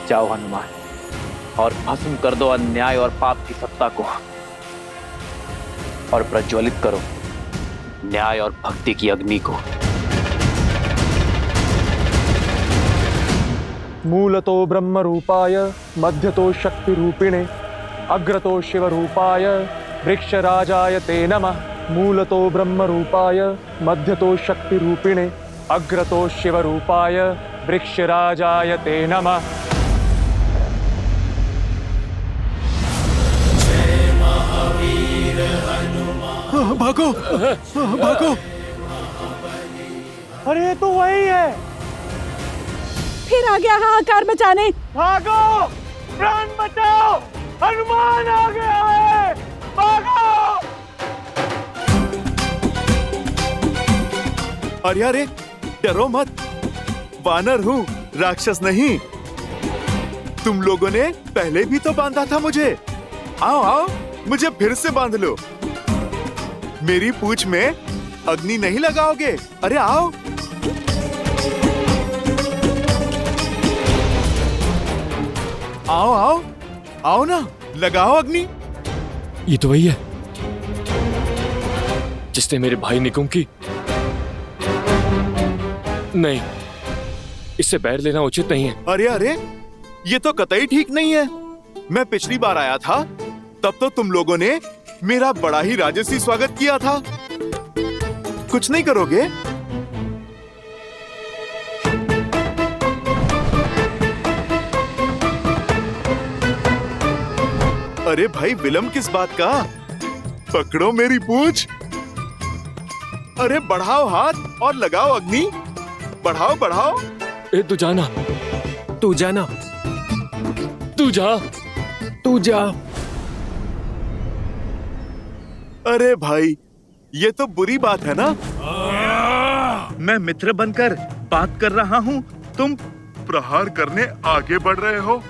जाओ हनुमान, और भस्म कर दो अन्याय और पाप की सत्ता को, और प्रज्वलित करो न्याय और भक्ति की अग्नि को। मूलतो ब्रह्म रूपाय मध्यतो शक्ति रूपिणे अग्रतो शिव रूपाय वृक्षराजाय ते नमः। मूलतो ब्रह्म रूपाय मध्यतो शक्ति रूपिणे अग्रतो शिव रूपाय वृक्षराजाय ते नमः। भागो भागो। अरे तो वही है, फिर आ गया हाहाकार मचाने। भागो, प्राण बचाओ, हनुमान आ गया है, भागो। अरे अरे, डरो मत, वानर हूँ, राक्षस नहीं। तुम लोगों ने पहले भी तो बांधा था मुझे। आओ आओ, मुझे फिर से बांध लो। मेरी पूंछ में अग्नि नहीं लगाओगे? अरे आओ। आओ आओ आओ ना, लगाओ अग्नि। ये तो वही है जिसने मेरे भाई निकुंभ की। नहीं, इससे बैर लेना उचित नहीं है। अरे अरे, ये तो कतई ठीक नहीं है। मैं पिछली बार आया था तब तो तुम लोगों ने मेरा बड़ा ही राजसी स्वागत किया था। कुछ नहीं करोगे? अरे भाई, विलंब किस बात का? पकड़ो मेरी पूंछ। अरे बढ़ाओ हाथ और लगाओ अग्नि। बढ़ाओ बढ़ाओ। ए, तू जाना, तू जाना, तू जा, तू जा। अरे भाई, ये तो बुरी बात है ना। मैं मित्र बनकर बात कर रहा हूँ, तुम प्रहार करने आगे बढ़ रहे हो।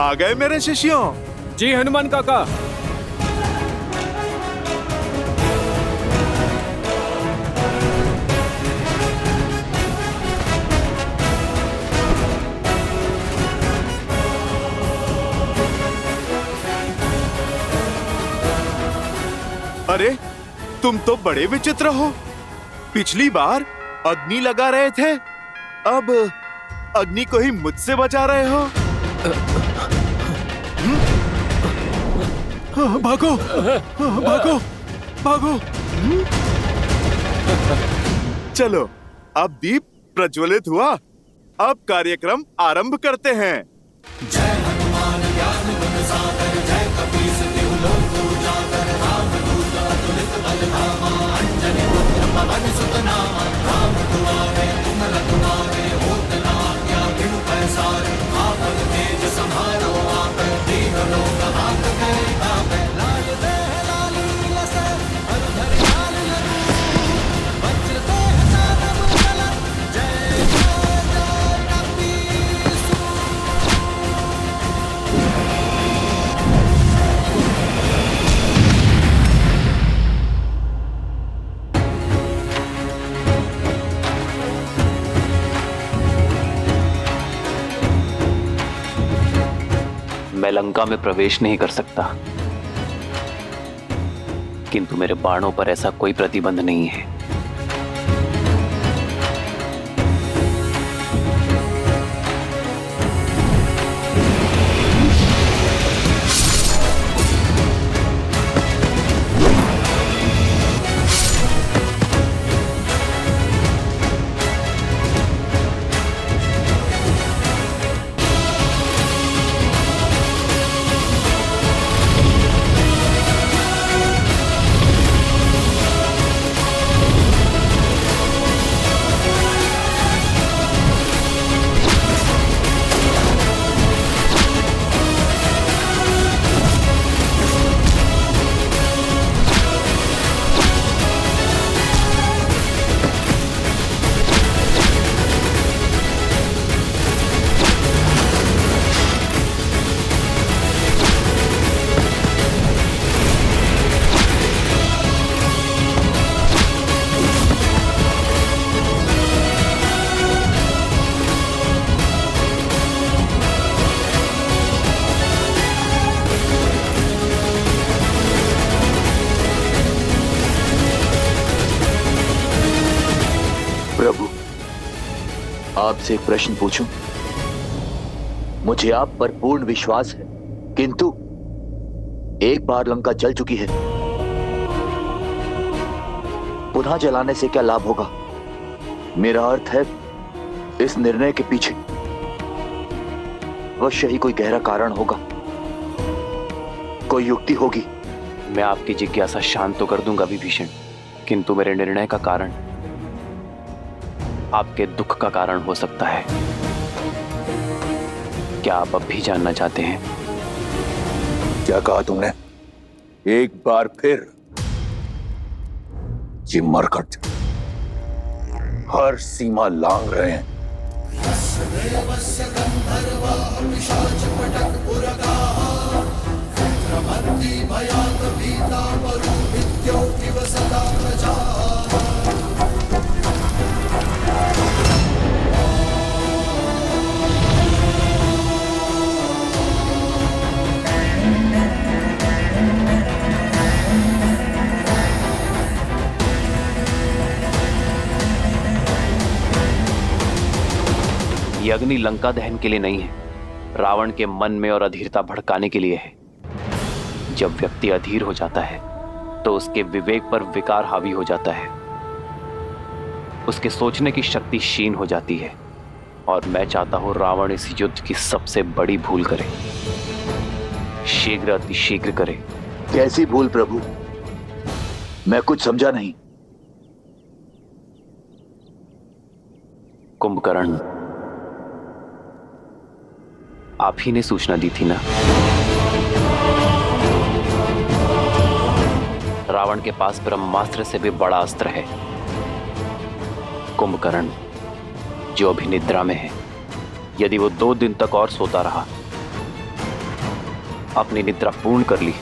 आ गए मेरे शिष्यों? जी हनुमान काका। अरे, तुम तो बड़े विचित्र हो। पिछली बार अग्नि लगा रहे थे, अब अग्नि को ही मुझसे बचा रहे हो। भागो भागो भागो। चलो, अब दीप प्रज्वलित हुआ, अब कार्यक्रम आरंभ करते हैं। जय हनुमान ज्ञान गुण सागर, जय कपीस तिहु लोक उजागर, रामदूत अतुलित बल धामा, अंजनी पुत्र पवन सुत नामा, राम दुआरे तुम रखवारे, होत न आज्ञा बिनु पैसारे, आपन तेज सम्हारो आप, दीन लोक हाथ गए आप, लाल देह लाली लसे, हर धर लाल लरू, वज्र देह सानम चलन, जय जय जय कपीसु। मैं लंका में प्रवेश नहीं कर सकता, किंतु मेरे बाणों पर ऐसा कोई प्रतिबंध नहीं है। प्रभु, आपसे एक प्रश्न पूछूं? मुझे आप पर पूर्ण विश्वास है, किंतु एक बार लंका जल चुकी है, पुनः जलाने से क्या लाभ होगा? मेरा अर्थ है, इस निर्णय के पीछे अवश्य ही कोई गहरा कारण होगा, कोई युक्ति होगी। मैं आपकी जिज्ञासा शांत तो कर दूंगा विभीषण, किंतु मेरे निर्णय का कारण आपके दुख का कारण हो सकता है। क्या आप अब भी जानना चाहते हैं? क्या कहा तुमने? एक बार फिर ये मरकट हर सीमा लांघ रहे हैं। ये अग्नि लंका दहन के लिए नहीं है, रावण के मन में और अधीरता भड़काने के लिए है। जब व्यक्ति अधीर हो जाता है तो उसके विवेक पर विकार हावी हो जाता है, उसके सोचने की शक्ति क्षीण हो जाती है, और मैं चाहता हूं रावण इस युद्ध की सबसे बड़ी भूल करे, शीघ्र अतिशीघ्र करे। कैसी भूल प्रभु? मैं कुछ समझा नहीं। कुंभकर्ण, आप ही ने सूचना दी थी ना? रावण के पास ब्रह्मास्त्र से भी बड़ा अस्त्र है। कुंभकर्ण, जो अभी निद्रा में है, यदि वो 2 दिन तक और सोता रहा, अपनी निद्रा पूर्ण कर ली,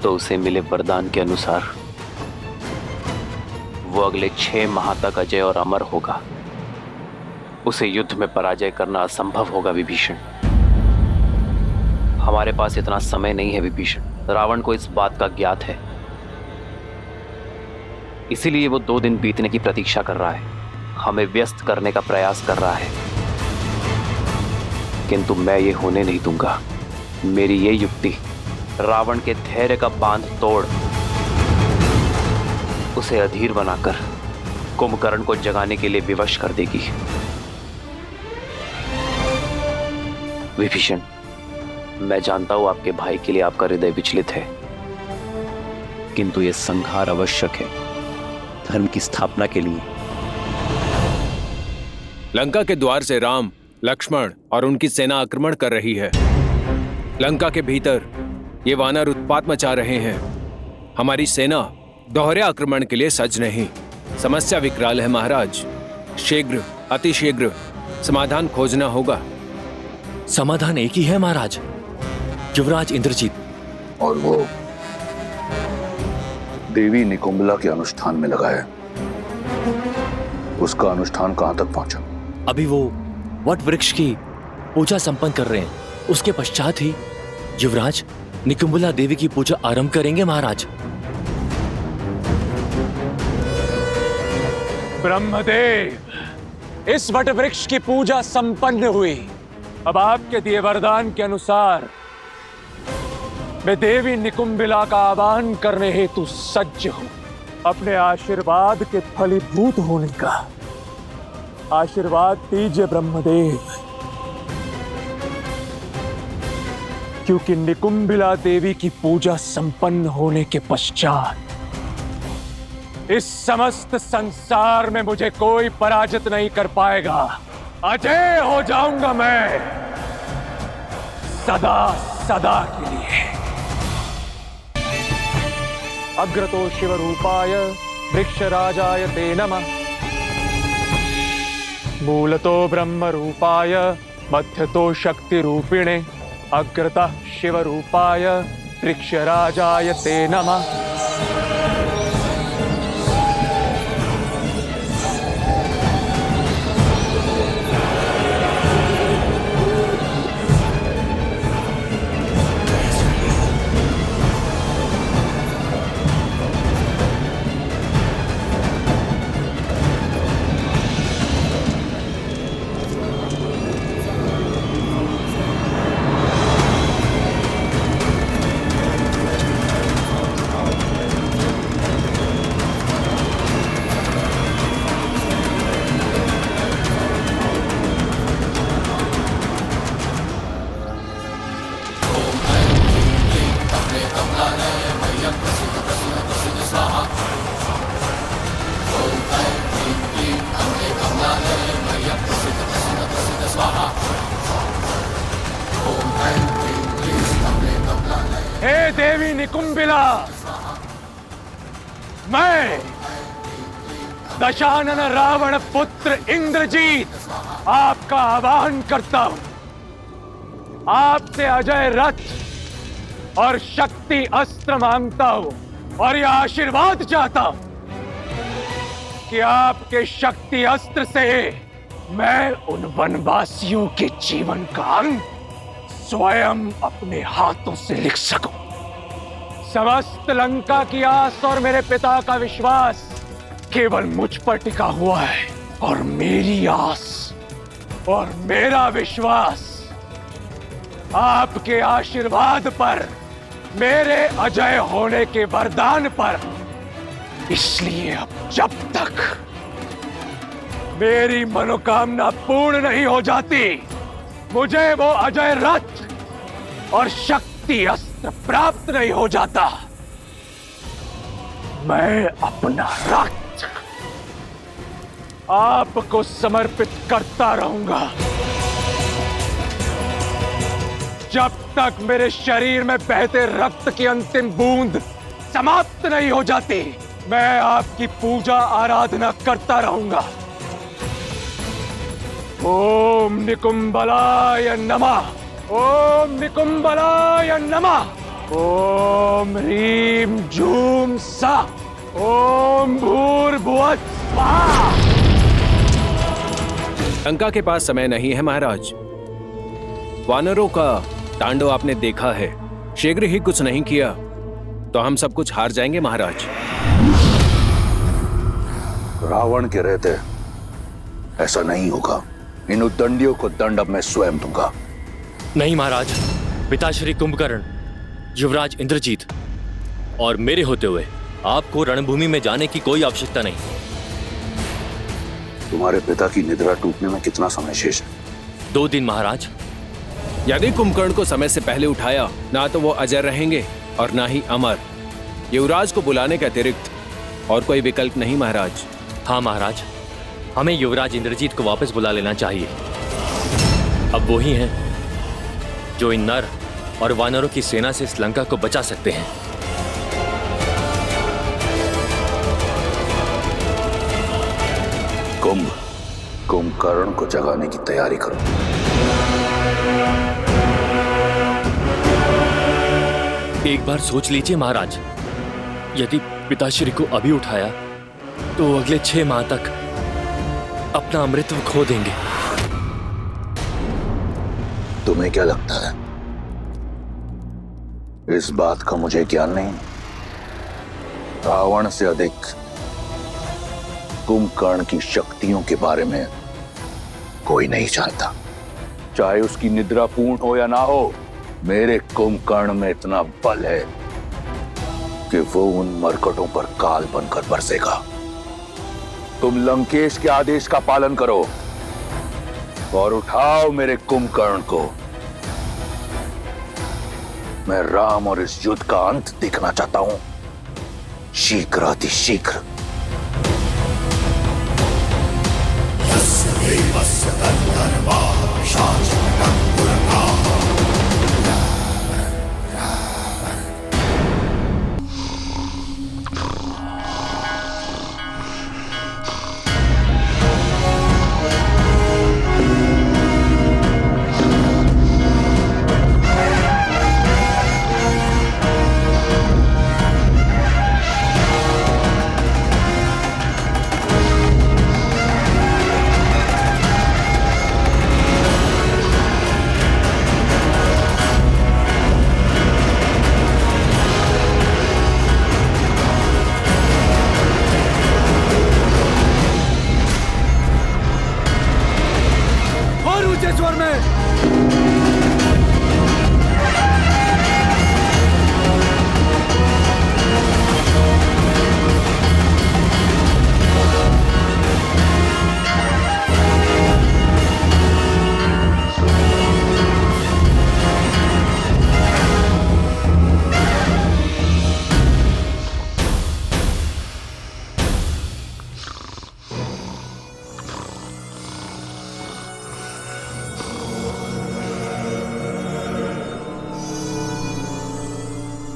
तो उसे मिले वरदान के अनुसार वो अगले 6 माह तक अजय और अमर होगा। उसे युद्ध में पराजय करना असंभव होगा विभीषण। हमारे पास इतना समय नहीं है विभीषण। रावण को इस बात का ज्ञात है, इसीलिए वो 2 दिन बीतने की प्रतीक्षा कर रहा है, हमें व्यस्त करने का प्रयास कर रहा है, किंतु मैं ये होने नहीं दूंगा। मेरी ये युक्ति रावण के धैर्य का बांध तोड़ उसे अधीर बनाकर कुंभकर्ण को जगाने के लिए विवश कर देगी। विभीषण, मैं जानता हूं आपके भाई के लिए आपका हृदय विचलित है, किंतु यह संहार आवश्यक है धर्म की स्थापना के लिए। लंका के द्वार से राम, लक्ष्मण और उनकी सेना आक्रमण कर रही है। लंका के भीतर ये वानर उत्पात मचा रहे हैं। हमारी सेना दोहरे आक्रमण के लिए सज्ज नहीं। समस्या विकराल है महाराज। शीघ्र, अतिशीघ्र समाधान खोजना होगा। समाधान एक ही है महाराज, युवराज इंद्रजीत। और वो देवी निकुंभला के अनुष्ठान में लगा है। उसका अनुष्ठान कहां तक पहुंचा? अभी वो वट वृक्ष की पूजा संपन्न कर रहे हैं। उसके पश्चात ही युवराज निकुंभला देवी की पूजा आरंभ करेंगे महाराज। ब्रह्मदेव, इस वट वृक्ष की पूजा संपन्न हुई। अब आपके दिए वरदान के अनुसार मैं देवी निकुंभिला का आवाहन करने हेतु सज्ज हूं। अपने आशीर्वाद के फलीभूत होने का आशीर्वाद दीजिए ब्रह्मदेव, क्योंकि निकुंभिला देवी की पूजा संपन्न होने के पश्चात इस समस्त संसार में मुझे कोई पराजित नहीं कर पाएगा। अजय हो जाऊंगा मैं सदा सदा के लिए। अग्रतो शिव रूपाय वृक्षराजाय ते नमः। मूलतो ब्रह्म रूपाय मध्यतो शक्ति रूपिणे। अग्रतः शिव रूपाय वृक्षराजाय ते नमः। निकुंबिला, मैं दशानन रावण पुत्र इंद्रजीत आपका आह्वान करता हूं। आपसे अजय रथ और शक्ति अस्त्र मांगता हूं और यह आशीर्वाद चाहता हूं कि आपके शक्ति अस्त्र से मैं उन वनवासियों के जीवन का अंत स्वयं अपने हाथों से लिख सकूं। समस्त लंका की आस और मेरे पिता का विश्वास केवल मुझ पर टिका हुआ है और मेरी आस और मेरा विश्वास आपके आशीर्वाद पर, मेरे अजय होने के वरदान पर। इसलिए अब जब तक मेरी मनोकामना पूर्ण नहीं हो जाती, मुझे वो अजय रथ और शक्ति अस्त्र प्राप्त नहीं हो जाता, मैं अपना रथ आपको समर्पित करता रहूंगा। जब तक मेरे शरीर में बहते रक्त की अंतिम बूंद समाप्त नहीं हो जाती, मैं आपकी पूजा आराधना करता रहूंगा। ओम निकुंबलाय नमः, ओम निकुंबलाय नमः, ओम ह्रीम झूम सा, ओम भूर्भुवः स्वाहा। लंका के पास समय नहीं है महाराज। वानरों का तांडव आपने देखा है। शीघ्र ही कुछ नहीं किया तो हम सब कुछ हार जाएंगे महाराज। रावण के रहते ऐसा नहीं होगा। इन उद्दंडियों को दंड अब मैं स्वयं दूंगा। नहीं महाराज, पिताश्री कुंभकर्ण, युवराज इंद्रजीत और मेरे होते हुए आपको रणभूमि में जाने की कोई आवश्यकता नहीं। तुम्हारे पिता की निद्रा टूटने में कितना समय शेष है? 2 दिन महाराज। यदि कुंभकर्ण को समय से पहले उठाया, ना तो वो अजय रहेंगे और ना ही अमर। युवराज को बुलाने के अतिरिक्त और कोई विकल्प नहीं महाराज। हाँ महाराज, हमें युवराज इंद्रजीत को वापस बुला लेना चाहिए। अब वो ही हैं जो इन नर और वानरों की सेना से इस लंका को बचा सकते हैं। कुंभकर्ण को जगाने की तैयारी करो। एक बार सोच लीजिए महाराज, यदि पिताश्री को अभी उठाया तो अगले 6 माह तक अपना अमृतत्व खो देंगे। तुम्हें क्या लगता है इस बात का मुझे ज्ञान नहीं? रावण से अधिक कुंभकर्ण की शक्तियों के बारे में कोई नहीं जानता। चाहे उसकी निद्रा पूर्ण हो या ना हो, मेरे कुंभकर्ण में इतना बल है कि वो उन मरकटों पर काल बनकर बरसेगा। तुम लंकेश के आदेश का पालन करो और उठाओ मेरे कुंभकर्ण को। मैं राम और इस युद्ध का अंत देखना चाहता हूं, शीघ्र अतिशीघ्र।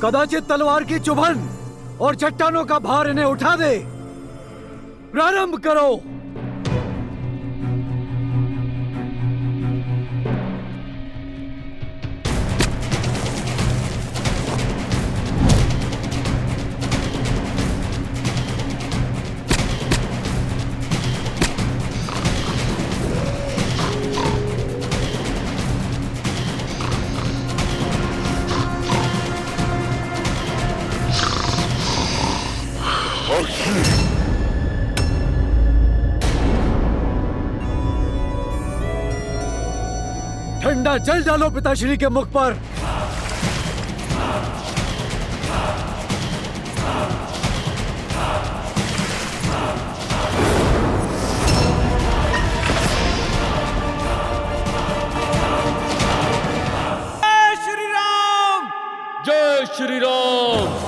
कदाचित तलवार की चुभन और चट्टानों का भार इन्हें उठा दे। प्रारंभ करो। ठंडा जल डालो पिताश्री के मुख पर। जय श्री राम। जय श्री राम।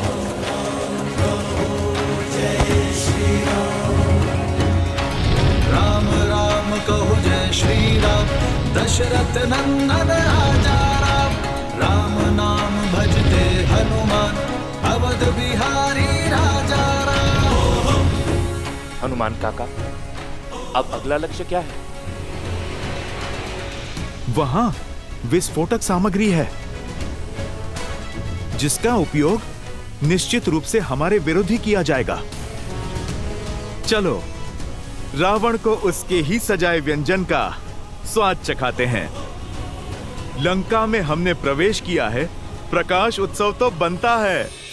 राम राम कहु जय श्री राम, दशरथ नंदन राजा राम। राम नाम भजते हनुमान, अवध बिहारी राजा राम। हनुमान काका, अब अगला लक्ष्य क्या है? वहां विस्फोटक सामग्री है जिसका उपयोग निश्चित रूप से हमारे विरुद्ध ही किया जाएगा। चलो रावण को उसके ही सजाए व्यंजन का स्वाद चखाते हैं। लंका में हमने प्रवेश किया है, प्रकाश उत्सव तो बनता है।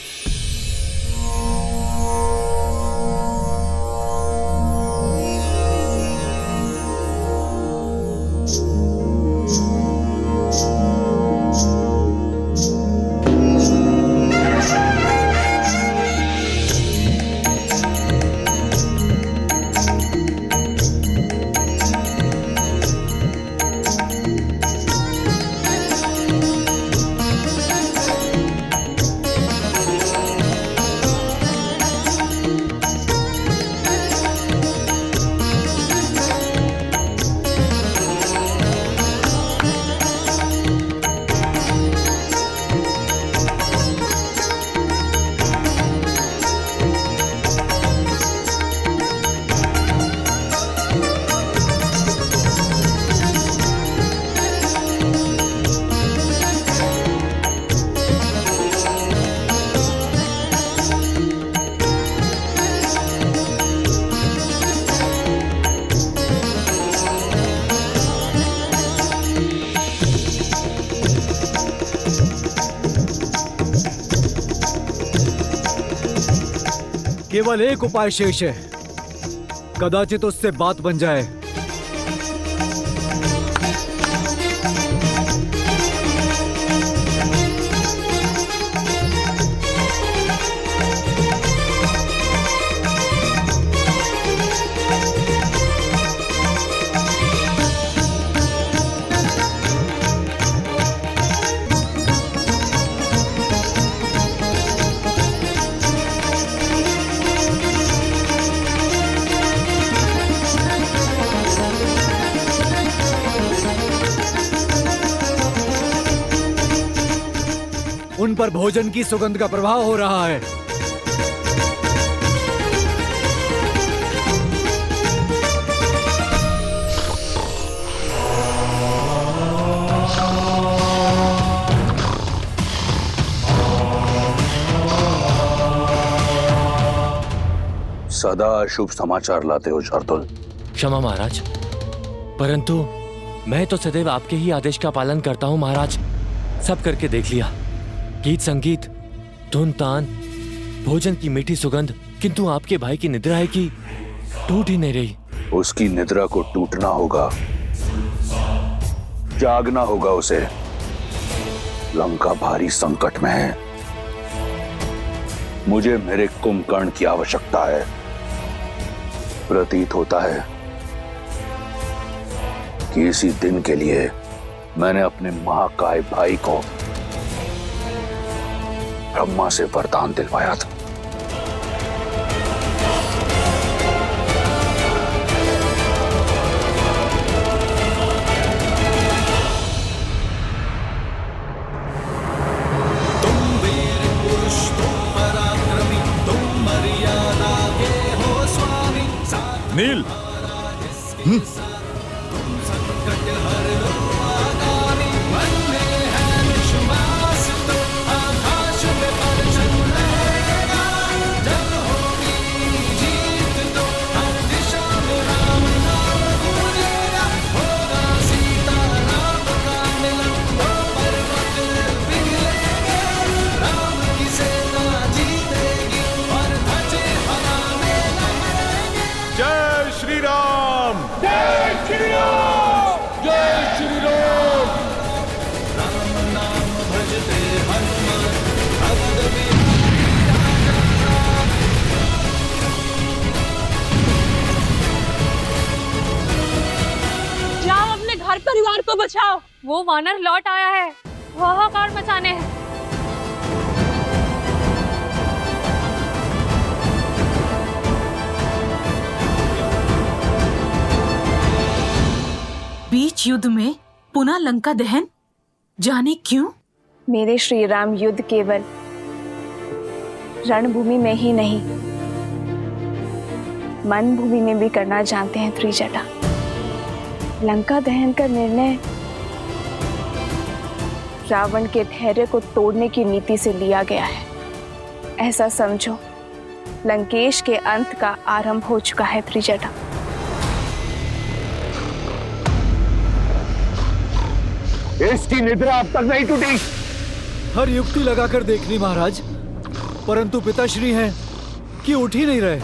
केवल एक उपाय शेष है, कदाचित उससे बात बन जाए। उन पर भोजन की सुगंध का प्रभाव हो रहा है। सदा शुभ समाचार लाते हो शार्दुल। क्षमा महाराज, परंतु मैं तो सदैव आपके ही आदेश का पालन करता हूँ महाराज। सब करके देख लिया, गीत संगीत, धुन तान, भोजन की मीठी सुगंध, किंतु आपके भाई की निद्रा है कि टूट ही नहीं रही। उसकी निद्रा को टूटना होगा, जागना होगा उसे। लंका भारी संकट में है, मुझे मेरे कुंभकर्ण की आवश्यकता है। प्रतीत होता है कि इसी दिन के लिए मैंने अपने महाकाय भाई को ब्रह्मा से वरदान दिलवाया था। तुम वीर नील। जय श्री राम। जय श्री राम। जय श्री राम। राम नाम भजते हनुमान अवध जाओ अपने घर परिवार को बचाओ। वो वानर लौट आया है, हाहाकार मचाने हैं। बीच युद्ध में पुनः लंका दहन, जाने क्यों? मेरे श्री राम युद्ध केवल रणभूमि में ही नहीं, मन भूमि में भी करना जानते हैं त्रिजटा। लंका दहन का निर्णय रावण के धैर्य को तोड़ने की नीति से लिया गया है। ऐसा समझो लंकेश के अंत का आरंभ हो चुका है त्रिजटा। इसकी निद्रा अब तक नहीं टूटी। हर युक्ति लगाकर देख ली महाराज, परंतु पिताश्री हैं कि उठ ही नहीं रहे।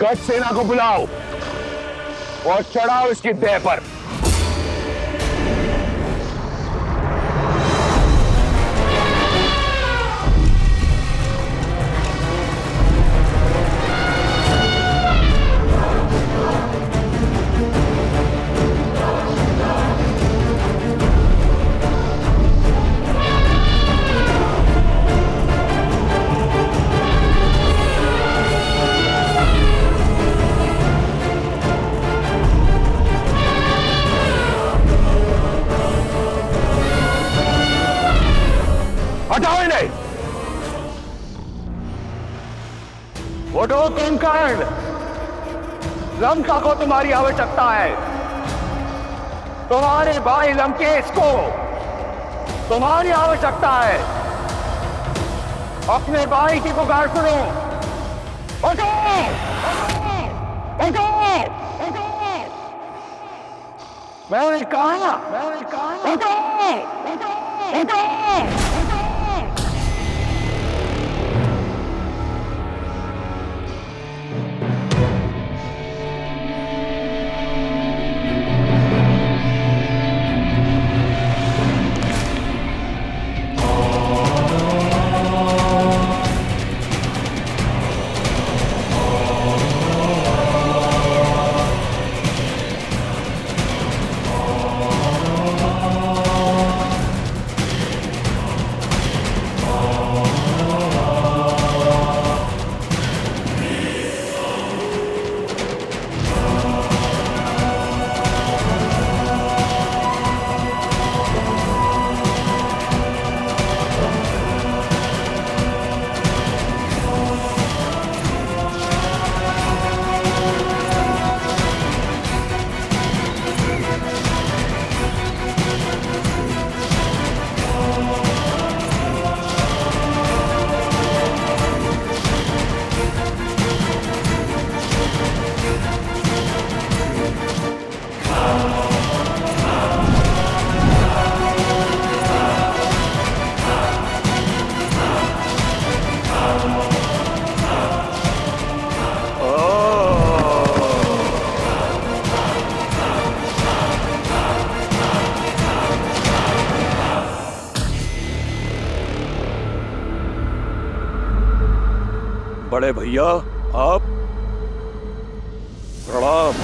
गज सेना को बुलाओ और चढ़ाओ इसकी देह पर। हटाओ इन्हें। उठो कुंभकर्ण, लंका को तुम्हारी आवश्यकता है। तुम्हारे भाई लंकेश को तुम्हारी आवश्यकता है। अपने भाई की पुकार सुनो। उठो, उठो, उठो। मैंने कहा, उठो, उठो, उठो। बड़े भैया आप प्रणाम।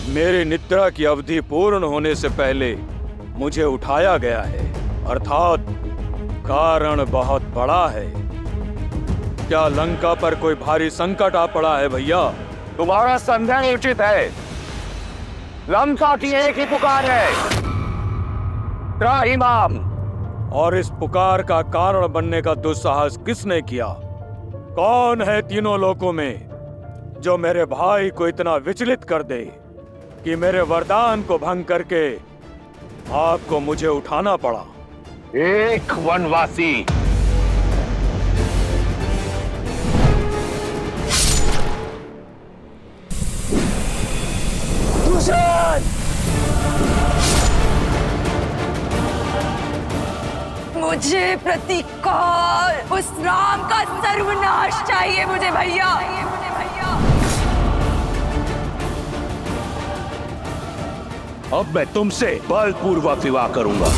मेरी निद्रा की अवधि पूर्ण होने से पहले मुझे उठाया गया है, अर्थात कारण बहुत बड़ा है। क्या लंका पर कोई भारी संकट आ पड़ा है भैया? तुम्हारा संदेह उचित है। लंका की एक ही पुकार है, त्राहिमाम। और इस पुकार का कारण बनने का दुस्साहस किसने किया? कौन है तीनों लोकों में जो मेरे भाई को इतना विचलित कर दे कि मेरे वरदान को भंग करके आपको मुझे उठाना पड़ा? एक वनवासी। मुझे प्रतीकार उस राम का सर्वनाश चाहिए मुझे भैया। अब मैं तुमसे बलपूर्वक विवाह करूंगा।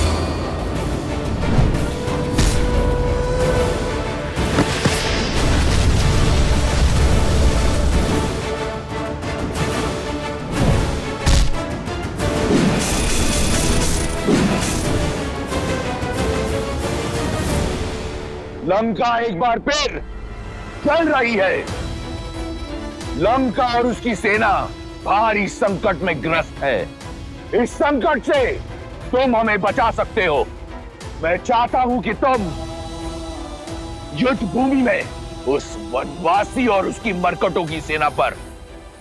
लंका एक बार फिर चल रही है। लंका और उसकी सेना भारी संकट में ग्रस्त है। इस संकट से तुम हमें बचा सकते हो। मैं चाहता हूं कि तुम युद्ध भूमि में उस वनवासी और उसकी मरकटों की सेना पर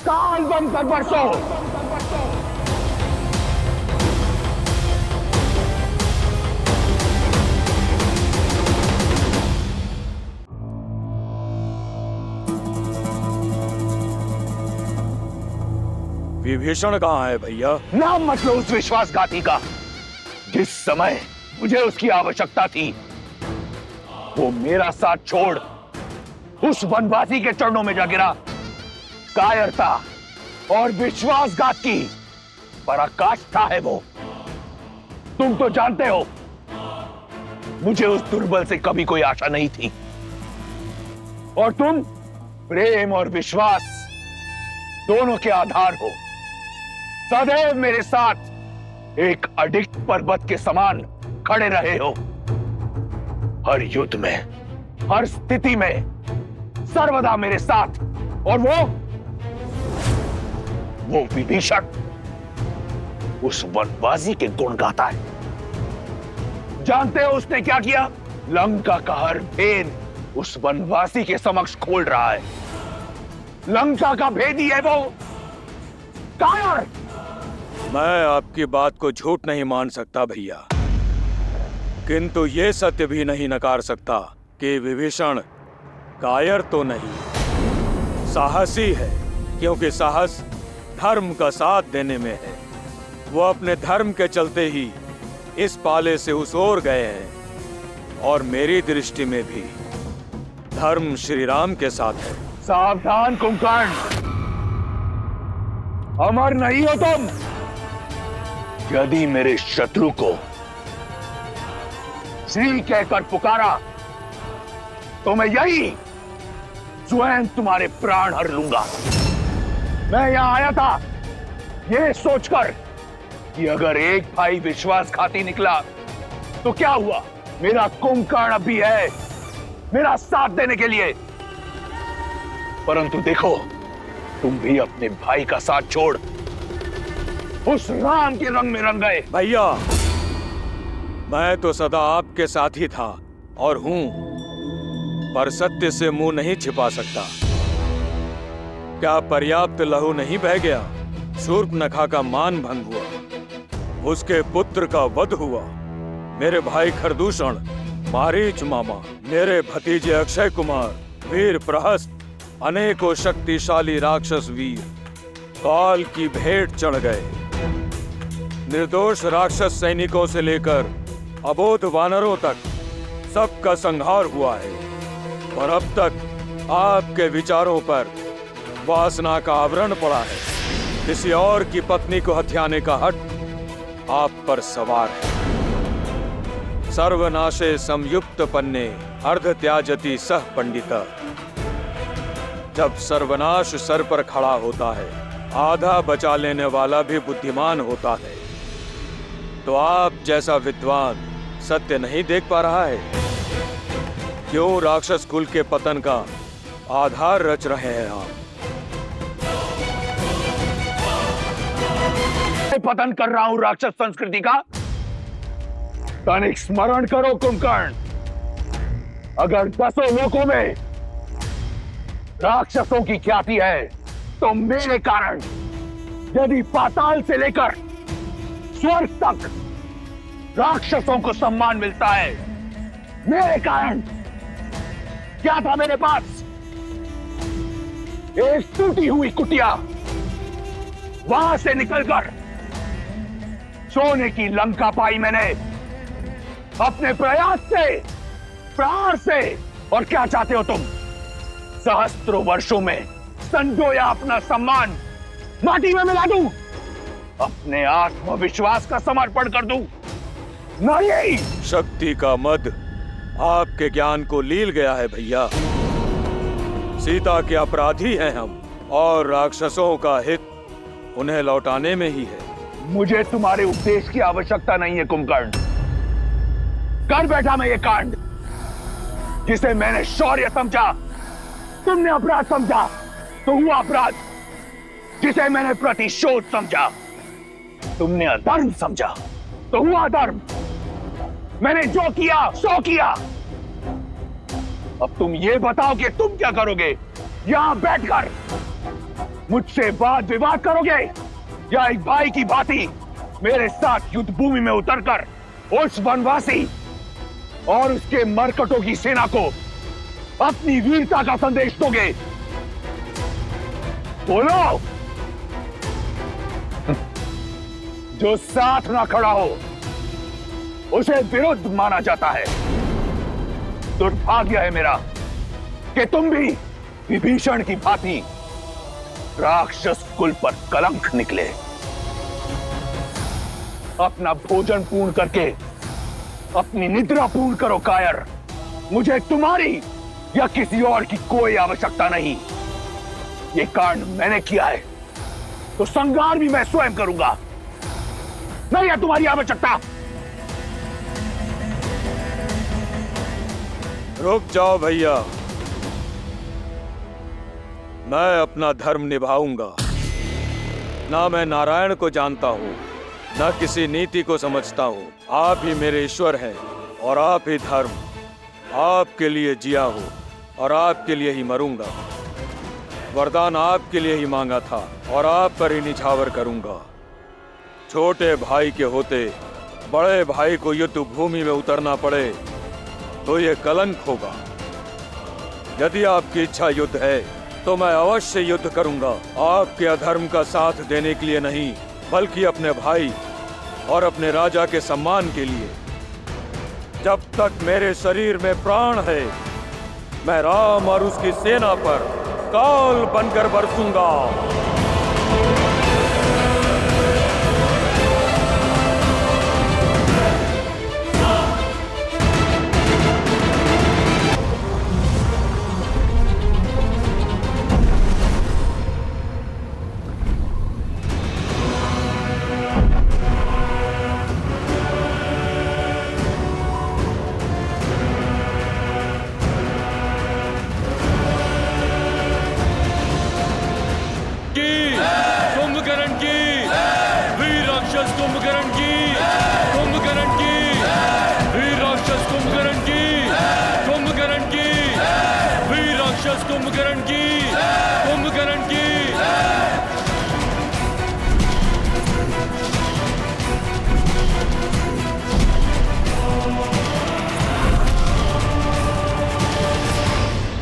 काल बम कर बरसो। विभीषण कहाँ है भैया? नाम मत लो उस विश्वासघाती का। जिस समय मुझे उसकी आवश्यकता थी, वो मेरा साथ छोड़ उस वनवासी के चरणों में जा गिरा। कायरता और विश्वासघात की पराकाष्ठा है वो। तुम तो जानते हो, मुझे उस दुर्बल से कभी कोई आशा नहीं थी, और तुम प्रेम और विश्वास दोनों के आधार हो। सदैव मेरे साथ एक अडिग पर्वत के समान खड़े रहे हो। हर युद्ध में, हर स्थिति में सर्वदा मेरे साथ। और वो विभीषण उस वनवासी के गुण गाता है। जानते हो उसने क्या किया? लंका का हर भेद उस वनवासी के समक्ष खोल रहा है। लंका का भेदी है वो कायर। मैं आपकी बात को झूठ नहीं मान सकता भैया, किंतु ये सत्य भी नहीं नकार सकता कि विभीषण कायर तो नहीं, साहसी है। क्योंकि साहस धर्म का साथ देने में है। वो अपने धर्म के चलते ही इस पाले से उस ओर गए हैं, और मेरी दृष्टि में भी धर्म श्री राम के साथ है। सावधान कुंभकर्ण, अमर नहीं हो तुम। यदि मेरे शत्रु को श्री कहकर पुकारा तो मैं यही स्वयं तुम्हारे प्राण हर लूंगा। मैं यहां आया था यह सोचकर कि अगर एक भाई विश्वासघाती निकला तो क्या हुआ, मेरा कुंभकर्ण अब भी है मेरा साथ देने के लिए। परंतु देखो, तुम भी अपने भाई का साथ छोड़ उस राम के रंग में रंग गए। भैया, मैं तो सदा आपके साथ ही था और हूं, पर सत्य से मुंह नहीं छिपा सकता। क्या पर्याप्त लहू नहीं बह गया? शूर्पणखा का मान भंग हुआ, उसके पुत्र का वध हुआ। मेरे भाई खरदूषण, मारीच मामा, मेरे भतीजे अक्षय कुमार, वीर प्रहस्त, अनेकों शक्तिशाली राक्षस वीर काल की भेंट चढ़ गए। निर्दोष राक्षस सैनिकों से लेकर अबोध वानरों तक सबका संहार हुआ है। और अब तक आपके विचारों पर वासना का आवरण पड़ा है। किसी और की पत्नी को हत्याने का हट आप पर सवार है। सर्वनाशे संयुक्त पन्ने अर्ध त्याजति सह पंडिता। जब सर्वनाश सर पर खड़ा होता है, आधा बचा लेने वाला भी बुद्धिमान होता है। तो आप जैसा विद्वान सत्य नहीं देख पा रहा है? क्यों राक्षस कुल के पतन का आधार रच रहे हैं आप? पतन कर रहा हूं राक्षस संस्कृति का। तनिक स्मरण करो कुंभकर्ण, अगर 10 लोकों में राक्षसों की ख्याति है तो मेरे कारण यदि पाताल से लेकर स्वर्ग तक राक्षसों को सम्मान मिलता है, मेरे कारण क्या था मेरे पास? एक टूटी हुई कुटिया, वहां से निकलकर सोने की लंका पाई मैंने अपने प्रयास से, प्रहार से। और क्या चाहते हो तुम? सहस्त्रों वर्षों में संजोया अपना सम्मान माटी में मिला दूं? अपने आत्मविश्वास का समर्पण कर दूं? नहीं। शक्ति का मद आपके ज्ञान को लील गया है भैया। सीता के अपराधी हैं हम, और राक्षसों का हित उन्हें लौटाने में ही है। मुझे तुम्हारे उपदेश की आवश्यकता नहीं है कुंभकर्ण। कर बैठा मैं ये कांड, जिसे मैंने शौर्य समझा तुमने अपराध समझा तो हुआ अपराध, जिसे मैंने प्रतिशोध समझा तुमने अधर्म समझा तो हुआ अधर्म। मैंने जो किया सो किया। अब तुम ये बताओ कि तुम क्या करोगे? यहां बैठकर मुझसे वाद विवाद करोगे, या एक भाई की भांति मेरे साथ युद्ध भूमि में उतरकर उस वनवासी और उसके मरकटों की सेना को अपनी वीरता का संदेश दोगे? बोलो। जो साथ ना खड़ा हो उसे विरुद्ध माना जाता है। दुर्भाग्य है मेरा कि तुम भी विभीषण की भांति राक्षस कुल पर कलंक निकले। अपना भोजन पूर्ण करके अपनी निद्रा पूर्ण करो कायर। मुझे तुम्हारी या किसी और की कोई आवश्यकता नहीं। ये कांड मैंने किया है तो संहार भी मैं स्वयं करूंगा। नहीं है तुम्हारी आवश्यकता। रुक जाओ भैया, मैं अपना धर्म निभाऊंगा। ना मैं नारायण को जानता हूं, ना किसी नीति को समझता हूं। आप ही मेरे ईश्वर हैं और आप ही धर्म। आपके लिए जिया हूं और आपके लिए ही मरूंगा। वरदान आपके लिए ही मांगा था और आप पर ही निछावर करूंगा। छोटे भाई के होते बड़े भाई को युद्ध भूमि में उतरना पड़े तो ये कलंक होगा। यदि आपकी इच्छा युद्ध है तो मैं अवश्य युद्ध करूंगा, आपके अधर्म का साथ देने के लिए नहीं, बल्कि अपने भाई और अपने राजा के सम्मान के लिए। जब तक मेरे शरीर में प्राण है, मैं राम और उसकी सेना पर काल बनकर बरसूंगा। कुंभकर्ण की, कुंभकर्ण की।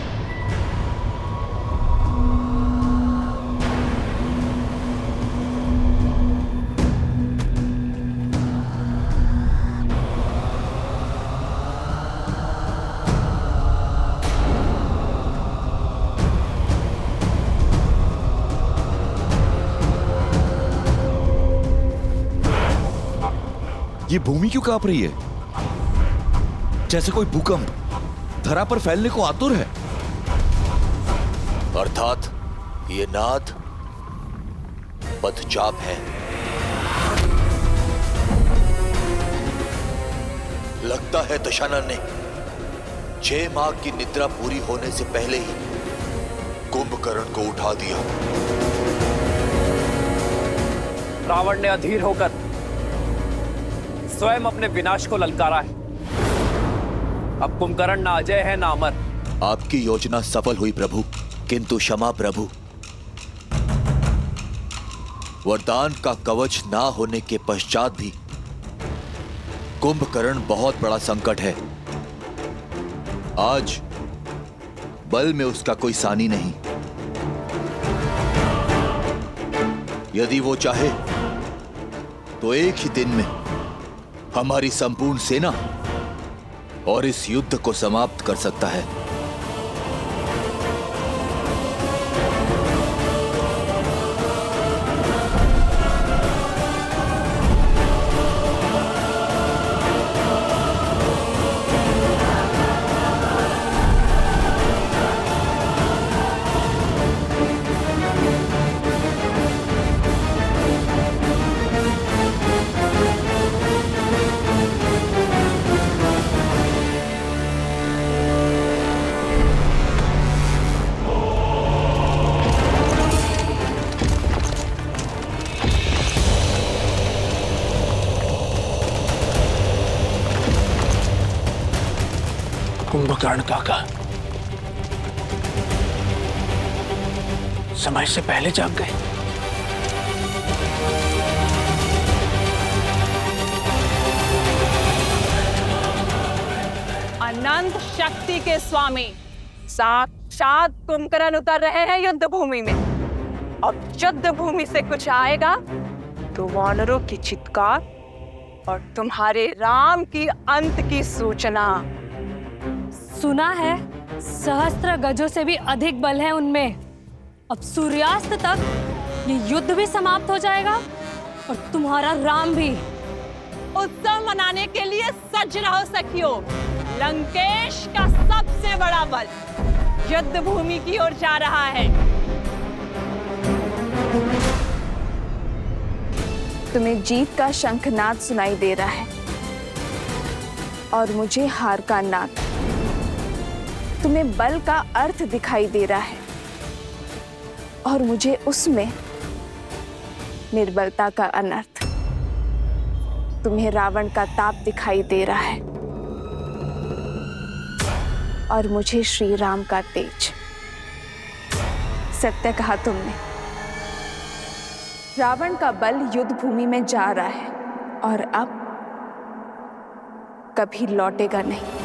ये भूमि क्यों कांप रही है? जैसे कोई भूकंप धरा पर फैलने को आतुर है। अर्थात ये नाद पदचाप है। लगता है दशानन ने 6 माह की निद्रा पूरी होने से पहले ही कुंभकर्ण को उठा दिया। रावण ने अधीर होकर स्वयं अपने विनाश को ललकारा है। अब कुंभकर्ण ना अजय है ना अमर। आपकी योजना सफल हुई प्रभु, किंतु क्षमा प्रभु, वरदान का कवच ना होने के पश्चात भी कुंभकर्ण बहुत बड़ा संकट है। आज बल में उसका कोई सानी नहीं। यदि वो चाहे तो एक ही दिन में हमारी संपूर्ण सेना और इस युद्ध को समाप्त कर सकता है। कुंभकर्ण काका समय से पहले जाग गए। अनंत शक्ति के स्वामी साक्षात कुंभकर्ण उतर रहे हैं युद्ध भूमि में। अब युद्ध भूमि से कुछ आएगा तो वानरों की चित्कार और तुम्हारे राम की अंत की सूचना। सुना है सहस्त्र गजों से भी अधिक बल है उनमें। अब सूर्यास्त तक ये युद्ध भी समाप्त हो जाएगा और तुम्हारा राम भी। उत्सव मनाने के लिए सज रहो सखियों। लंकेश का सबसे बड़ा बल युद्ध भूमि की ओर जा रहा है। तुम्हें जीत का शंखनाद सुनाई दे रहा है और मुझे हार का नाद। तुम्हें बल का अर्थ दिखाई दे रहा है और मुझे उसमें निर्बलता का अनर्थ। तुम्हें रावण का ताप दिखाई दे रहा है और मुझे श्री राम का तेज। सत्य कहा तुमने। रावण का बल युद्ध भूमि में जा रहा है और अब कभी लौटेगा नहीं।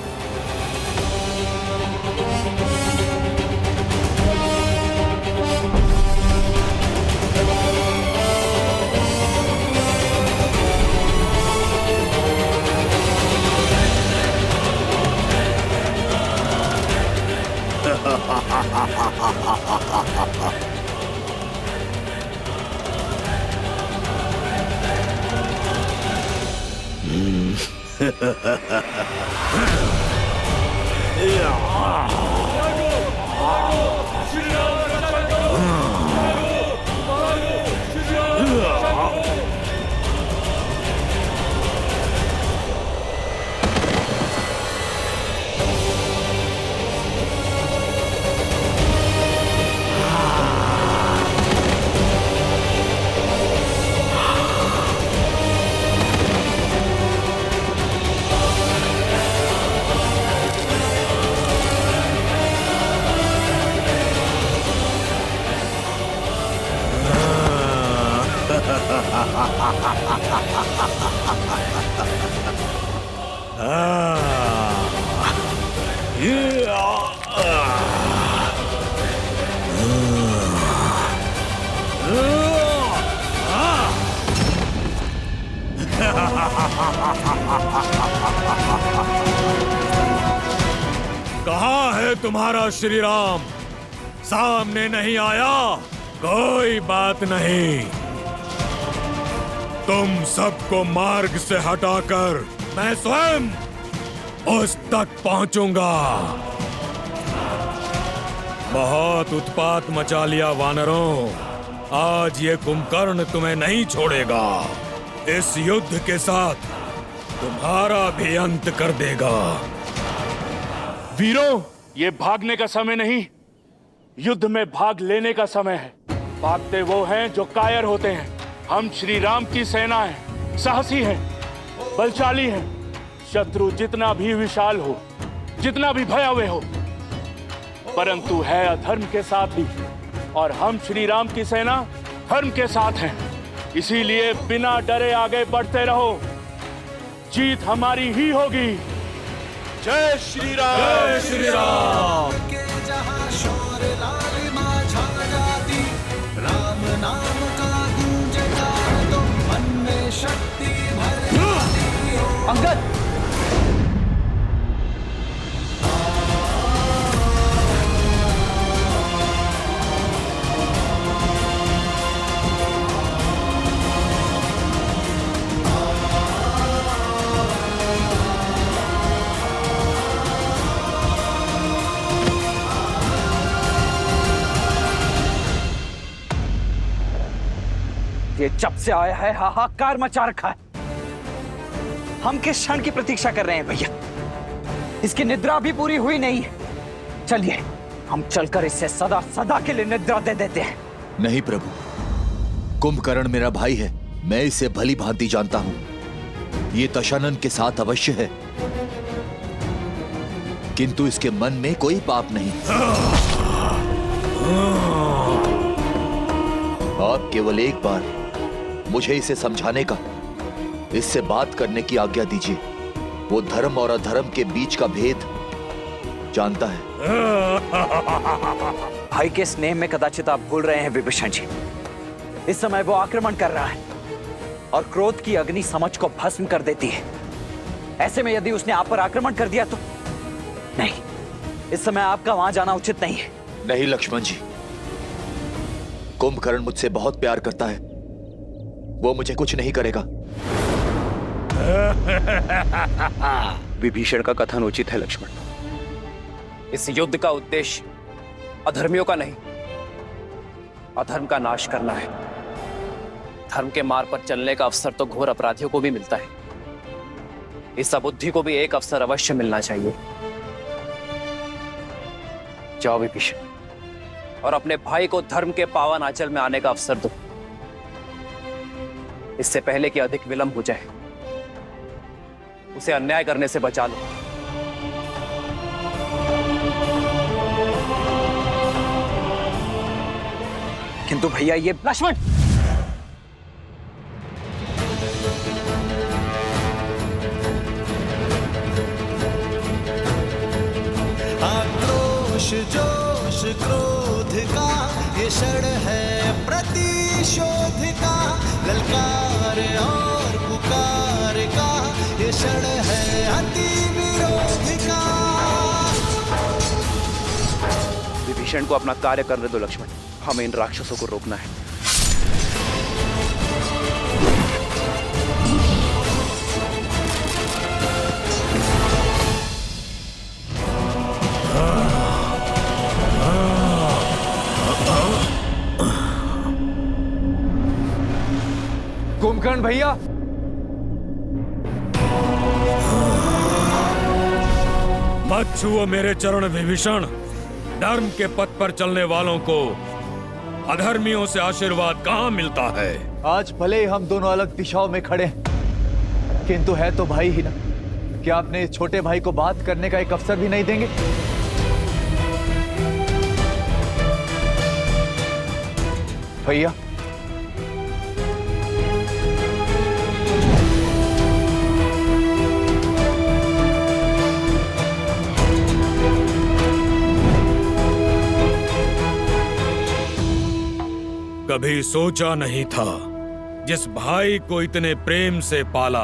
कहाँ है तुम्हारा श्री राम? सामने नहीं आया? कोई बात नहीं, तुम सबको मार्ग से हटाकर मैं स्वयं उस तक पहुंचूंगा। बहुत उत्पात मचा लिया वानरों। आज ये कुंभकर्ण तुम्हें नहीं छोड़ेगा। इस युद्ध के साथ तुम्हारा भी अंत कर देगा। वीरों, ये भागने का समय नहीं, युद्ध में भाग लेने का समय है। भागते वो हैं जो कायर होते हैं, हम श्री राम की सेना है, साहसी है, बलशाली है। शत्रु जितना भी विशाल हो, जितना भी भयावह हो, परंतु है अधर्म के साथ ही, और हम श्री राम की सेना धर्म के साथ हैं। इसीलिए बिना डरे आगे बढ़ते रहो, जीत हमारी ही होगी। जय श्री राम, जय श्री राम। जहाँ शोर लालिमा छा जाती, राम नाम का गूंजेगा तो मन में शक्ति भर जाती हो। अंगद, ये जब से आया है हाहाकार मचा रखा है। हम किस क्षण की प्रतीक्षा कर रहे हैं भैया? इसकी निद्रा भी पूरी हुई नहीं है। चलिए हम चलकर इससे सदा सदा के लिए निद्रा दे देते हैं। नहीं प्रभु, कुंभकर्ण मेरा भाई है, मैं इसे भली भांति जानता हूं। ये दशानन के साथ अवश्य है, किंतु इसके मन में कोई पाप नहीं। आप केवल एक बार मुझे इसे समझाने का, इससे बात करने की आज्ञा दीजिए। वो धर्म और अधर्म के बीच का भेद जानता है। भाई के स्नेह में कदाचित आप भूल रहे हैं विभीषण जी। इस समय वो आक्रमण कर रहा है और क्रोध की अग्नि समझ को भस्म कर देती है। ऐसे में यदि उसने आप पर आक्रमण कर दिया तो नहीं, इस समय आपका वहां जाना उचित नहीं है। नहीं लक्ष्मण जी, कुंभकर्ण मुझसे बहुत प्यार करता है, वो मुझे कुछ नहीं करेगा। विभीषण का कथन उचित है लक्ष्मण। इस युद्ध का उद्देश्य अधर्मियों का नहीं, अधर्म का नाश करना है। धर्म के मार्ग पर चलने का अवसर तो घोर अपराधियों को भी मिलता है। इस अबुद्धि को भी एक अवसर अवश्य मिलना चाहिए। जाओ विभीषण, और अपने भाई को धर्म के पावन आंचल में आने का अवसर दो, इससे पहले कि अधिक विलंब हो जाए। उसे अन्याय करने से बचा लो। किंतु भैया ये लक्ष्मण, आक्रोश जोश क्रोध का ये क्षण है प्रतिशोध का, ललकार और पुकार का ये क्षण है अति विरोध का। विभीषण को अपना कार्य करने दो लक्ष्मण, हमें इन राक्षसों को रोकना है। कुंभकर्ण भैया, मत छुओ मेरे चरण विभीषण। धर्म के पथ पर चलने वालों को अधर्मियों से आशीर्वाद कहाँ मिलता है? आज भले ही हम दोनों अलग दिशाओं में खड़े हैं, किंतु है तो भाई ही ना। क्या अपने छोटे भाई को बात करने का एक अवसर भी नहीं देंगे? भैया, कभी सोचा नहीं था जिस भाई को इतने प्रेम से पाला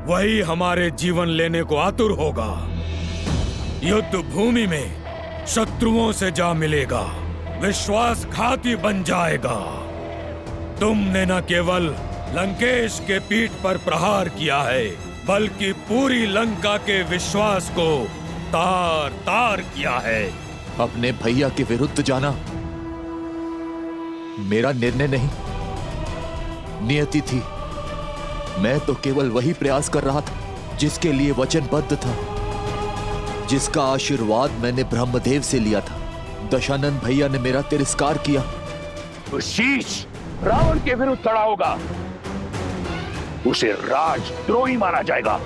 वही हमारे जीवन लेने को आतुर होगा। युद्ध भूमि में शत्रुओं से जा मिलेगा, विश्वासघाती बन जाएगा। तुमने न केवल लंकेश के पीठ पर प्रहार किया है, बल्कि पूरी लंका के विश्वास को तार तार किया है। अपने भैया के विरुद्ध जाना मेरा निर्णय नहीं, नियति थी। मैं तो केवल वही प्रयास कर रहा था जिसके लिए वचनबद्ध था, जिसका आशीर्वाद मैंने ब्रह्मदेव से लिया था। दशानन भैया ने मेरा तिरस्कार किया। तो शीश रावण के विरुद्ध खड़ा होगा। उसे राजद्रोही माना जाएगा,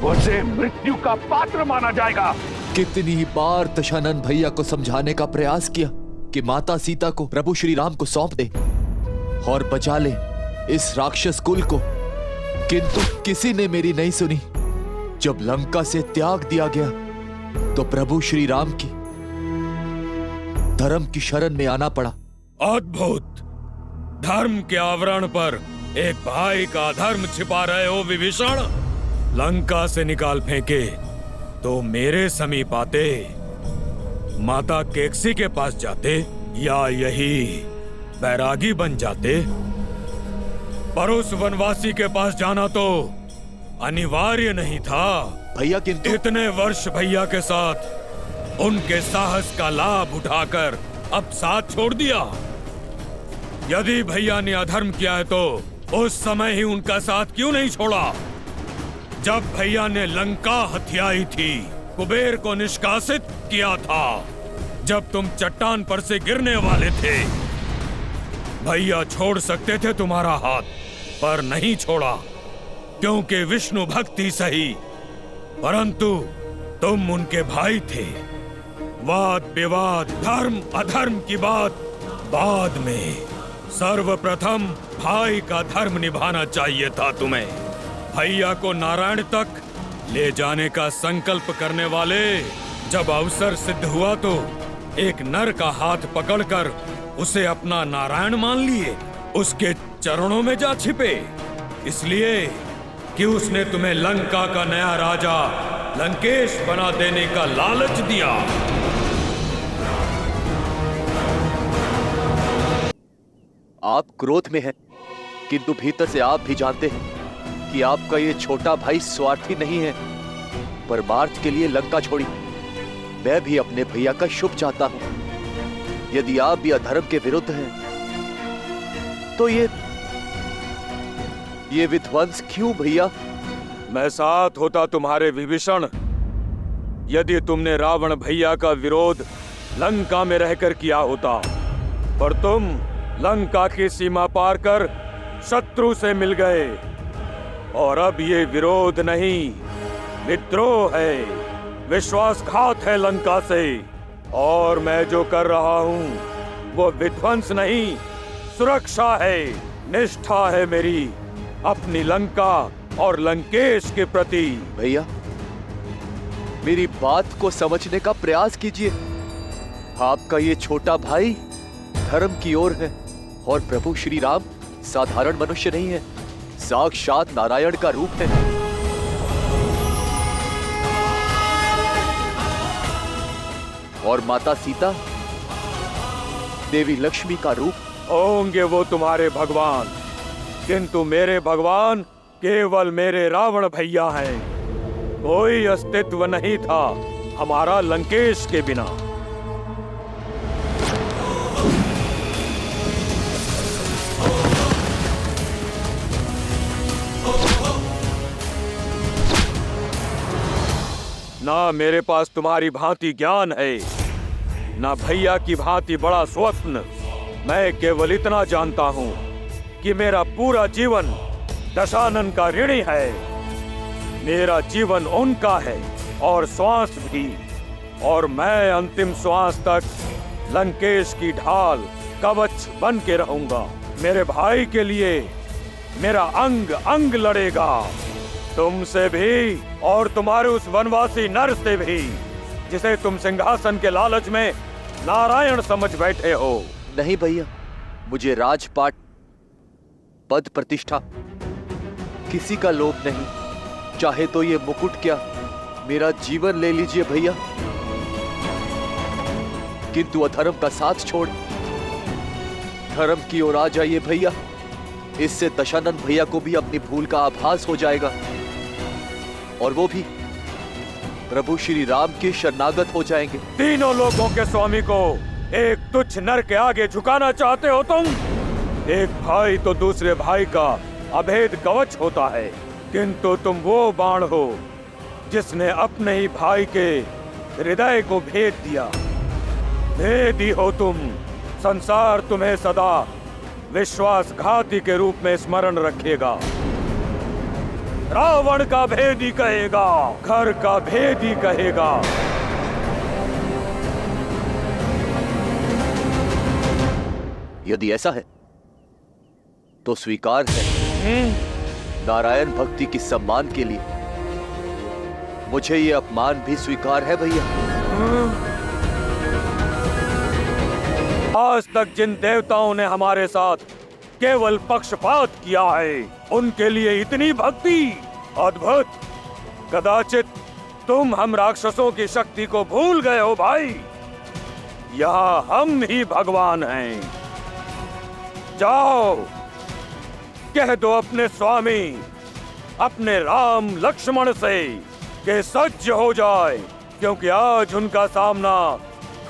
उसे मृत्यु का पात्र माना जाएगा। कितनी बार दशानन भैया को समझाने का प्रयास किया कि माता सीता को प्रभु श्री राम को सौंप दे और बचा ले इस राक्षस कुल को, किंतु किसी ने मेरी नहीं सुनी। जब लंका से त्याग दिया गया तो प्रभु श्री राम की धर्म की शरण में आना पड़ा। अद्भुत! धर्म के आवरण पर एक भाई का धर्म छिपा रहे हो विभीषण। लंका से निकाल फेंके तो मेरे समीप आते, माता केकसी के पास जाते, या यही बैरागी बन जाते। पर उस वनवासी के पास जाना तो अनिवार्य नहीं था भैया, किंतु इतने वर्ष भैया के साथ उनके साहस का लाभ उठाकर अब साथ छोड़ दिया। यदि भैया ने अधर्म किया है तो उस समय ही उनका साथ क्यों नहीं छोड़ा? जब भैया ने लंका हथियाई थी, कुबेर को निष्कासित किया था, जब तुम चट्टान पर से गिरने वाले थे, भैया छोड़ सकते थे तुम्हारा हाथ, पर नहीं छोड़ा, क्योंकि विष्णु भक्ति सही, परंतु तुम उनके भाई थे। वाद विवाद, धर्म अधर्म की बात बाद में, सर्वप्रथम भाई का धर्म निभाना चाहिए था तुम्हें। भैया को नारायण तक ले जाने का संकल्प करने वाले जब अवसर सिद्ध हुआ तो एक नर का हाथ पकड़कर उसे अपना नारायण मान लिए, उसके चरणों में जा छिपे, इसलिए कि उसने तुम्हें लंका का नया राजा लंकेश बना देने का लालच दिया। आप क्रोध में हैं, किंतु भीतर से आप भी जानते हैं कि आपका ये छोटा भाई स्वार्थी नहीं है। परमार्थ के लिए लंका छोड़ी, मैं भी अपने भैया का शुभ चाहता हूं। यदि आप भी अधर्म के विरुद्ध हैं, तो ये विध्वंस क्यों भैया? मैं साथ होता तुम्हारे विभीषण, यदि तुमने रावण भैया का विरोध लंका में रहकर किया होता, पर तुम लंका की सीमा पार कर शत्रु से मिल गए, और अब ये विरोध नहीं, विद्रोह है, विश्वासघात है लंका से। और मैं जो कर रहा हूँ वो विध्वंस नहीं, सुरक्षा है, निष्ठा है मेरी अपनी लंका और लंकेश के प्रति। भैया, मेरी बात को समझने का प्रयास कीजिए। आपका ये छोटा भाई धर्म की ओर है, और प्रभु श्री राम साधारण मनुष्य नहीं है, साक्षात नारायण का रूप है। और माता सीता देवी लक्ष्मी का रूप। होंगे वो तुम्हारे भगवान, किंतु मेरे भगवान केवल मेरे रावण भैया हैं। कोई अस्तित्व नहीं था हमारा लंकेश के बिना। ना मेरे पास तुम्हारी भांति ज्ञान है, ना भैया की भांति बड़ा स्वप्न। मैं केवल इतना जानता हूँ कि मेरा पूरा जीवन दशानन का ऋणी है। मेरा जीवन उनका है और श्वास भी, और मैं अंतिम श्वास तक लंकेश की ढाल कवच बन के रहूंगा। मेरे भाई के लिए मेरा अंग अंग लड़ेगा, तुमसे भी और तुम्हारे उस वनवासी नर से भी, जिसे तुम सिंहासन के लालच में नारायण समझ बैठे हो। नहीं भैया, मुझे राजपाट, पद प्रतिष्ठा किसी का लोभ नहीं। चाहे तो ये मुकुट क्या, मेरा जीवन ले लीजिए भैया, किंतु अधर्म का साथ छोड़ धर्म की ओर आ जाइए भैया। इससे दशानन भैया को भी अपनी भूल का आभास हो जाएगा, और वो भी प्रभु श्री राम के शरणागत हो जाएंगे। तीनों लोगों के स्वामी को एक तुच्छ नर के आगे झुकाना चाहते हो तुम? एक भाई तो दूसरे भाई का अभेद कवच होता है, किंतु तुम वो बाण हो जिसने अपने ही भाई के हृदय को भेद दिया। भेदी हो तुम। संसार तुम्हें सदा विश्वासघाती के रूप में स्मरण रखेगा। रावण का भेद ही कहेगा, घर का भेद ही कहेगा। यदि ऐसा है तो स्वीकार है। नारायण भक्ति की सम्मान के लिए मुझे ये अपमान भी स्वीकार है भैया। आज तक जिन देवताओं ने हमारे साथ केवल पक्षपात किया है, उनके लिए इतनी भक्ति अद्भुत। कदाचित तुम हम राक्षसों की शक्ति को भूल गए हो भाई। यहाँ हम ही भगवान हैं। जाओ, कह दो अपने स्वामी, अपने राम लक्ष्मण से कि सज्ज हो जाए, क्योंकि आज उनका सामना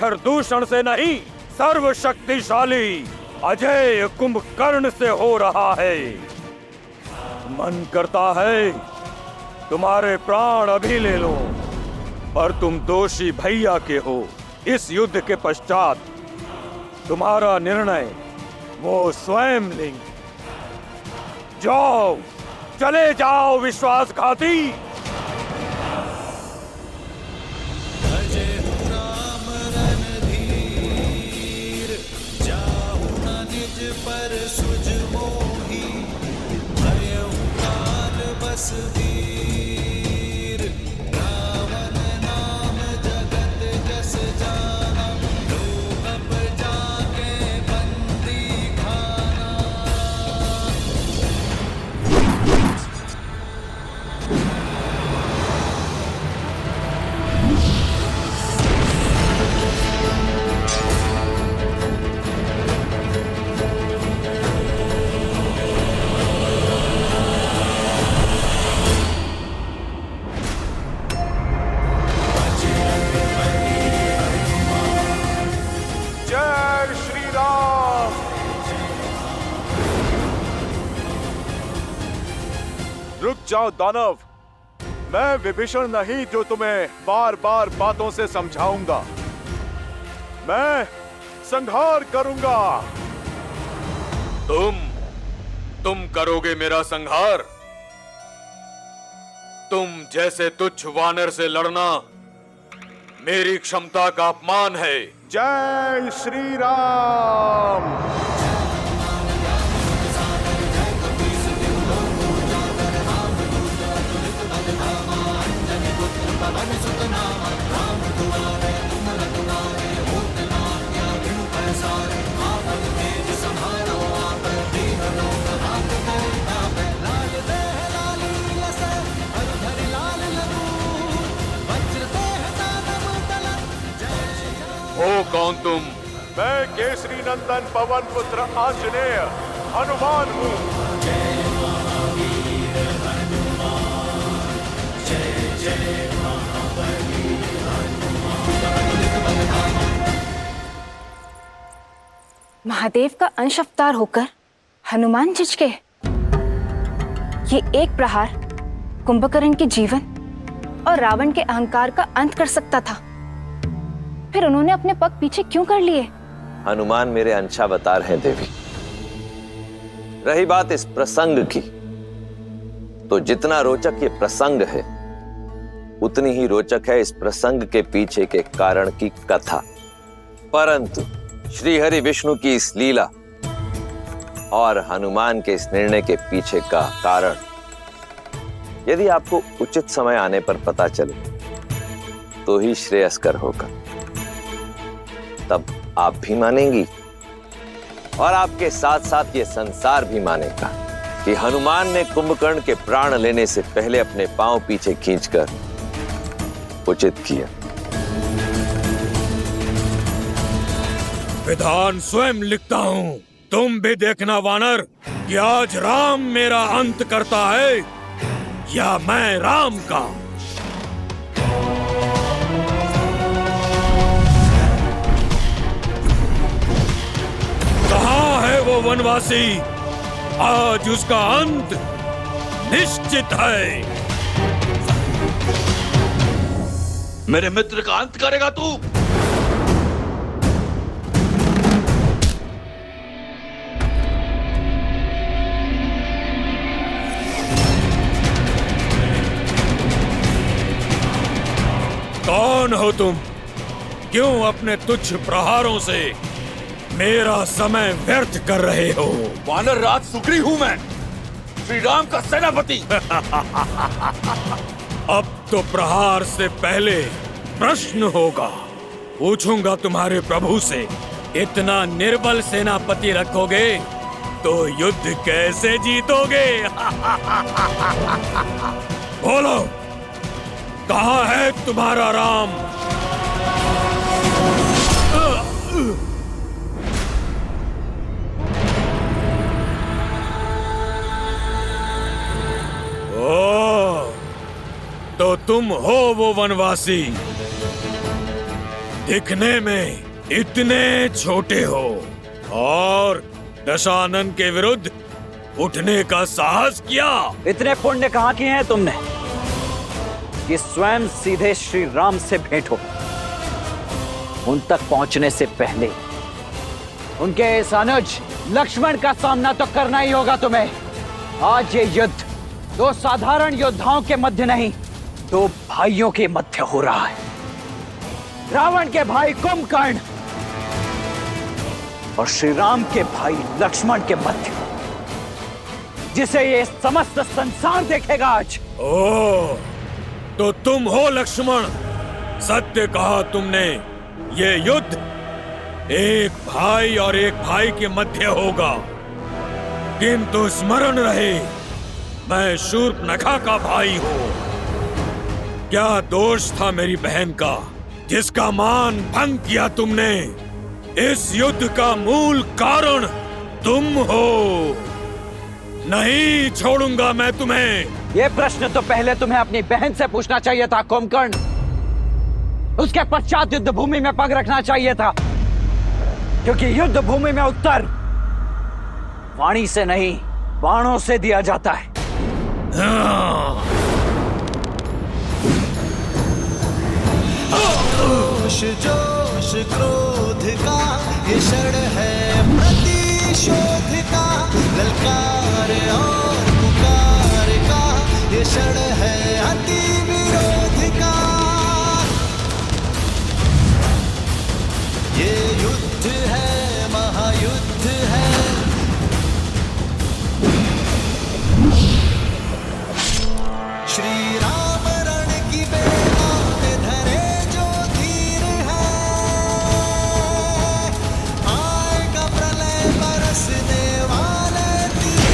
खरदूषण से नहीं, सर्वशक्तिशाली अजय कुंभकर्ण से हो रहा है। मन करता है तुम्हारे प्राण अभी ले लो, पर तुम दोषी भैया के हो। इस युद्ध के पश्चात तुम्हारा निर्णय वो स्वयं लेंगे। जाओ, चले जाओ विश्वासघाती। पर सुज मोही भयउ काल बस वीर। रावण नाम जगत जस जाना, लोग अब जाके बंदी खाना। जय श्री राम। रुक जाओ दानव, मैं विभीषण नहीं जो तुम्हें बार बार बातों से समझाऊंगा। मैं संहार करूंगा। तुम करोगे मेरा संहार? तुम जैसे तुच्छ वानर से लड़ना मेरी क्षमता का अपमान है। जय श्री राम। हो कौन तुम? मैं केसरी नंदन पवन पुत्र आंजनेय हनुमान हूँ। महादेव का अंश अवतार होकर हनुमान झिझके। ये एक प्रहार कुंभकर्ण के जीवन और रावण के अहंकार का अंत कर सकता था। फिर उन्होंने अपने पग पीछे क्यों कर लिए? हनुमान मेरे अंशावतार हैं देवी। रही बात इस प्रसंग की, तो जितना रोचक ये प्रसंग है, उतनी ही रोचक है इस प्रसंग के पीछे के कारण की कथा। परंतु श्री हरि विष्णु की इस लीला और हनुमान के इस निर्णय के पीछे का कारण यदि आपको उचित समय आने पर पता चले तो ही श्रेयस्कर होगा। तब आप भी मानेंगी और आपके साथ साथ ये संसार भी मानेगा कि हनुमान ने कुंभकर्ण के प्राण लेने से पहले अपने पांव पीछे खींचकर उचित किया। विधान स्वयं लिखता हूँ। तुम भी देखना वानर कि आज राम मेरा अंत करता है या मैं राम का। कहाँ है वो वनवासी? आज उसका अंत निश्चित है। मेरे मित्र का अंत करेगा तू? कौन हो तुम? क्यों अपने तुच्छ प्रहारों से मेरा समय व्यर्थ कर रहे हो? वानर राज सुग्रीव हूं मैं, श्री राम का सेनापति। अब तो प्रहार से पहले प्रश्न होगा। पूछूंगा तुम्हारे प्रभु से, इतना निर्बल सेनापति रखोगे तो युद्ध कैसे जीतोगे? बोलो, कहाँ है तुम्हारा राम? ओ, तो तुम हो वो वनवासी, दिखने में इतने छोटे हो और दशानन के विरुद्ध उठने का साहस किया। इतने पुण्य कहाँ किए हैं तुमने कि स्वयं सीधे श्री राम से भेंट हो? उन तक पहुंचने से पहले उनके इस अनुज लक्ष्मण का सामना तो करना ही होगा तुम्हें। आज ये युद्ध दो साधारण योद्धाओं के मध्य नहीं, दो भाइयों के मध्य हो रहा है। रावण के भाई कुंभकर्ण और श्री राम के भाई लक्ष्मण के मध्य, जिसे ये समस्त संसार देखेगा आज। ओ, तो तुम हो लक्ष्मण। सत्य कहा तुमने, ये युद्ध एक भाई और एक भाई के मध्य होगा। किंतु स्मरण रहे, मैं शूर्पणखा का भाई हूँ। क्या दोष था मेरी बहन का, जिसका मान भंग किया तुमने? इस युद्ध का मूल कारण तुम हो। नहीं छोड़ूंगा मैं तुम्हें। ये प्रश्न तो पहले तुम्हें अपनी बहन से पूछना चाहिए था कुंभकर्ण। उसके पश्चात युद्ध भूमि में पग रखना चाहिए था, क्योंकि युद्ध भूमि में उत्तर वाणी से नहीं, बाणों से दिया जाता है। जोश जोश क्रोध का ये क्षण है प्रतिशोध का, ललकार और पुकार का ये क्षण है अति विरोध का। ये युद्ध है, महायुद्ध है। श्री राम रण की बेला में धरे जो धीर है, आएगा प्रलय बरसने वाले तीर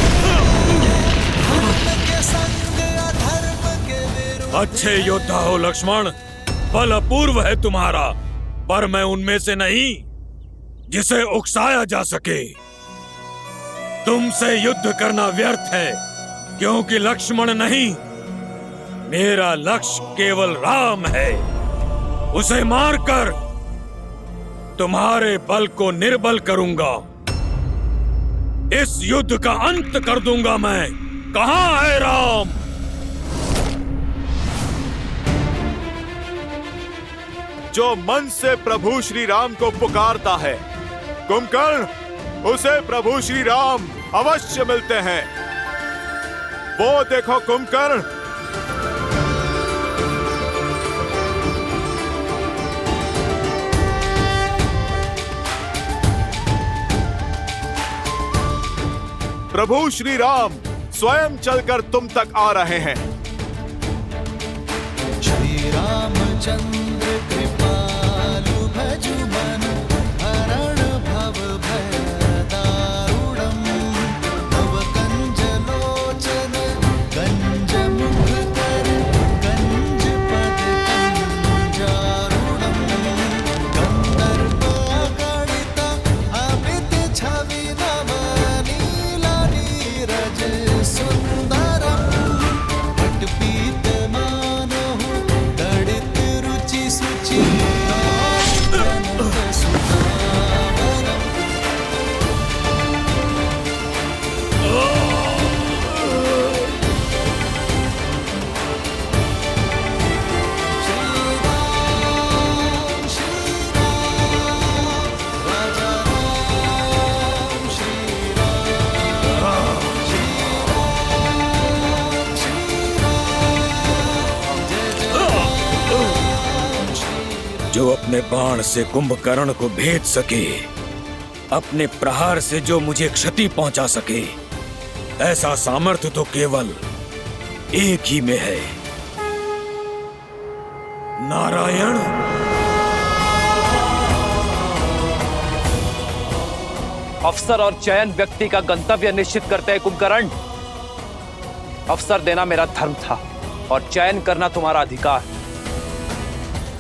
के संग अधर्म के विरुद्ध। अच्छे योद्धा हो लक्ष्मण, बल अपूर्व है तुम्हारा, पर मैं उनमें से नहीं जिसे उकसाया जा सके। तुमसे युद्ध करना व्यर्थ है, क्योंकि लक्ष्मण नहीं, मेरा लक्ष्य केवल राम है। उसे मारकर तुम्हारे बल को निर्बल करूंगा। इस युद्ध का अंत कर दूंगा मैं। कहाँ है राम? जो मन से प्रभु श्री राम को पुकारता है, कुंभकर्ण, उसे प्रभु श्री राम अवश्य मिलते हैं। वो देखो कुंभकर्ण, प्रभु श्री राम स्वयं चलकर तुम तक आ रहे हैं। श्री रामचंद्र कृपालु भजु मन हरण भव भय दारुणम, भव कंज लोचन गंज मुख कर गंज पद कंजारुणम, गंधर्व गणित अमित छवि नव नीला नीरज सुंदरम, पट पीत मानहु दड़ित रुचि सुचि जो अपने बाण से कुंभकर्ण को भेद सके, अपने प्रहार से जो मुझे क्षति पहुंचा सके, ऐसा सामर्थ्य तो केवल एक ही में है, नारायण। अवसर और चयन व्यक्ति का गंतव्य निश्चित करते हैं कुंभकर्ण। अवसर देना मेरा धर्म था और चयन करना तुम्हारा अधिकार।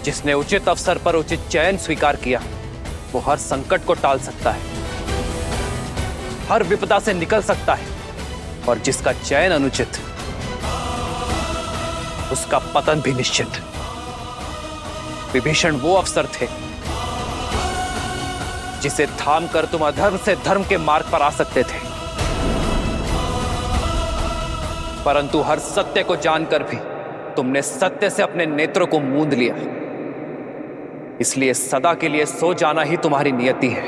जिसने उचित अवसर पर उचित चयन स्वीकार किया, वो हर संकट को टाल सकता है, हर विपदा से निकल सकता है, और जिसका चयन अनुचित, उसका पतन भी निश्चित। विभीषण वो अवसर थे जिसे थाम कर तुम अधर्म से धर्म के मार्ग पर आ सकते थे, परंतु हर सत्य को जानकर भी तुमने सत्य से अपने नेत्रों को मूंद लिया। इसलिए सदा के लिए सो जाना ही तुम्हारी नियति है।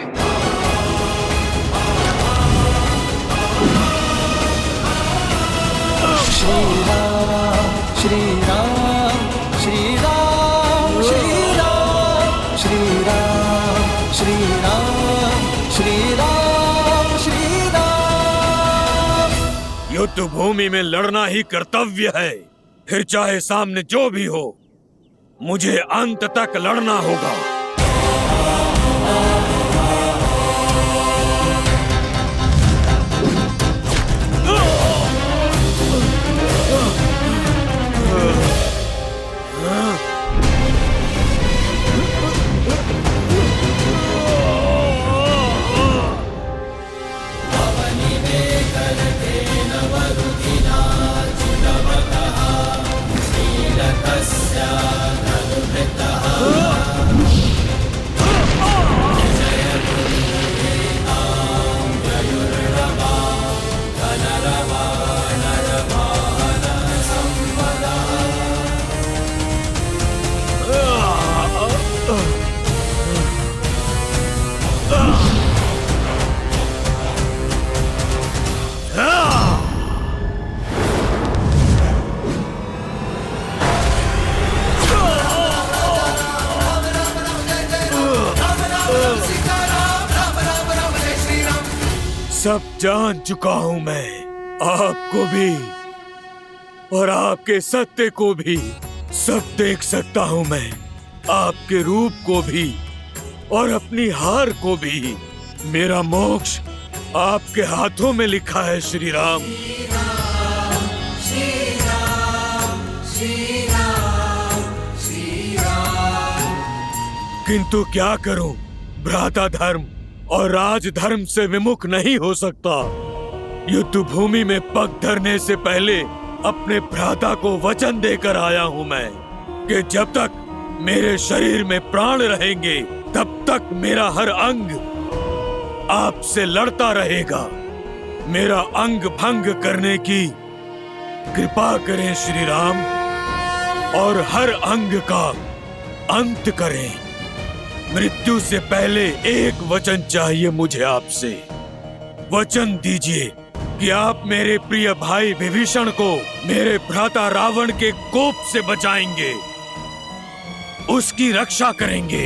श्री राम श्री राम श्री राम श्री राम श्री राम श्री राम श्री राम श्री राम। युद्ध भूमि में लड़ना ही कर्तव्य है, फिर चाहे सामने जो भी हो, मुझे अंत तक लड़ना होगा। सब जान चुका हूं मैं, आपको भी और आपके सत्य को भी। सब देख सकता हूं मैं, आपके रूप को भी और अपनी हार को भी। मेरा मोक्ष आपके हाथों में लिखा है श्री राम। किंतु क्या करूं, भ्राता धर्म और राजधर्म से विमुख नहीं हो सकता। युद्ध भूमि में पग धरने से पहले अपने भ्राता को वचन देकर आया हूं मैं कि जब तक मेरे शरीर में प्राण रहेंगे, तब तक मेरा हर अंग आपसे लड़ता रहेगा। मेरा अंग भंग करने की कृपा करें श्री राम, और हर अंग का अंत करें। मृत्यु से पहले एक वचन चाहिए मुझे आपसे। वचन दीजिए कि आप मेरे प्रिय भाई विभीषण को मेरे भ्राता रावण के कोप से बचाएंगे, उसकी रक्षा करेंगे।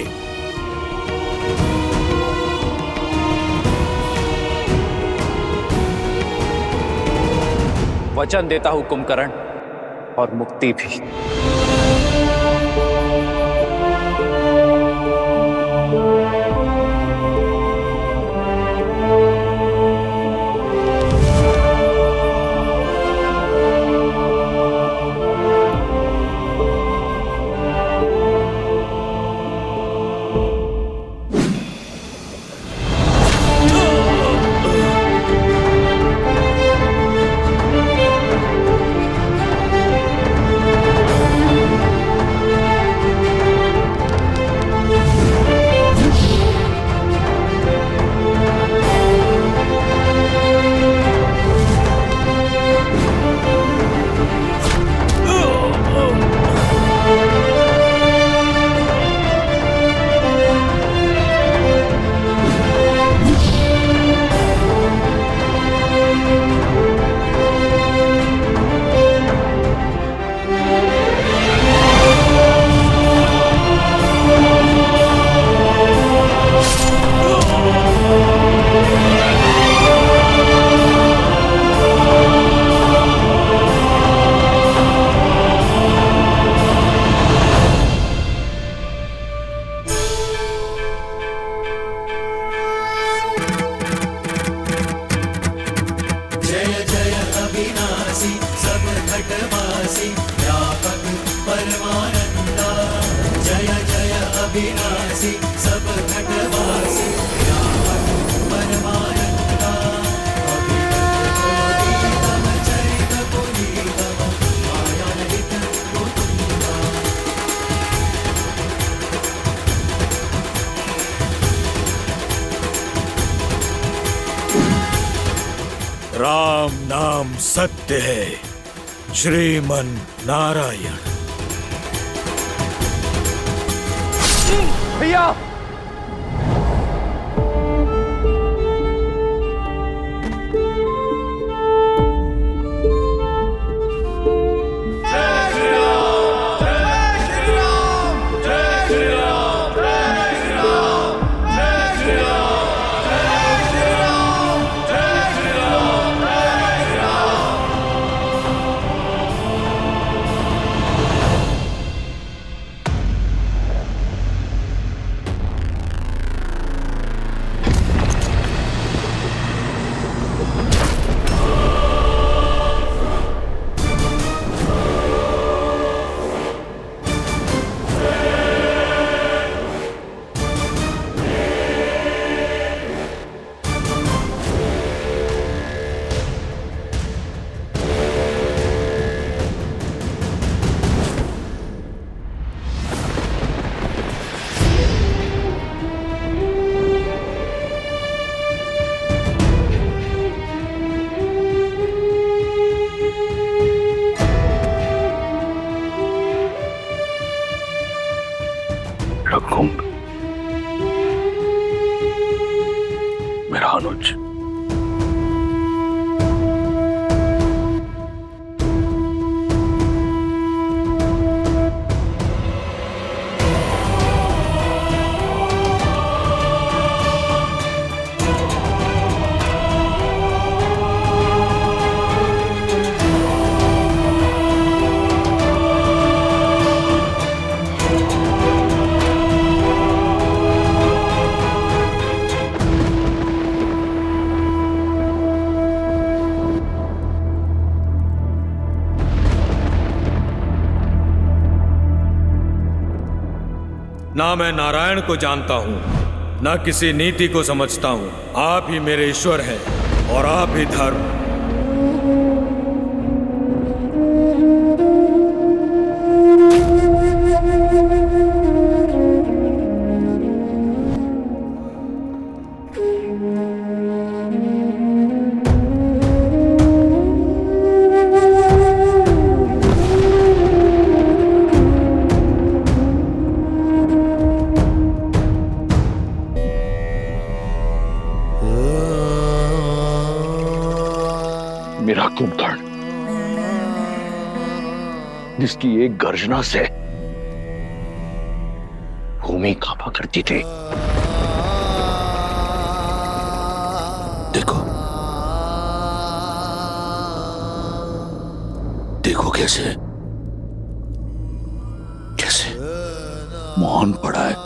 वचन देता हूं कुंभकर्ण, और मुक्ति भी। घटवासी व्यापक परमानंदा जय जय अविनाशी सब घटवासी व्यापक परमानंदा अभिगत पुनीतम चरित पुनीतम मायारहित मुकुंदा। राम नाम सत्य है, श्रीमन नारायण। भैया रघुकुंभ, मेरा अनुज, ना मैं नारायण को जानता हूं, ना किसी नीति को समझता हूं। आप ही मेरे ईश्वर हैं और आप ही धर्म। मेरा कुंभकर्ण, जिसकी एक गर्जना से भूमि कांपा करती थी। देखो, देखो कैसे कैसे मौन पड़ा है।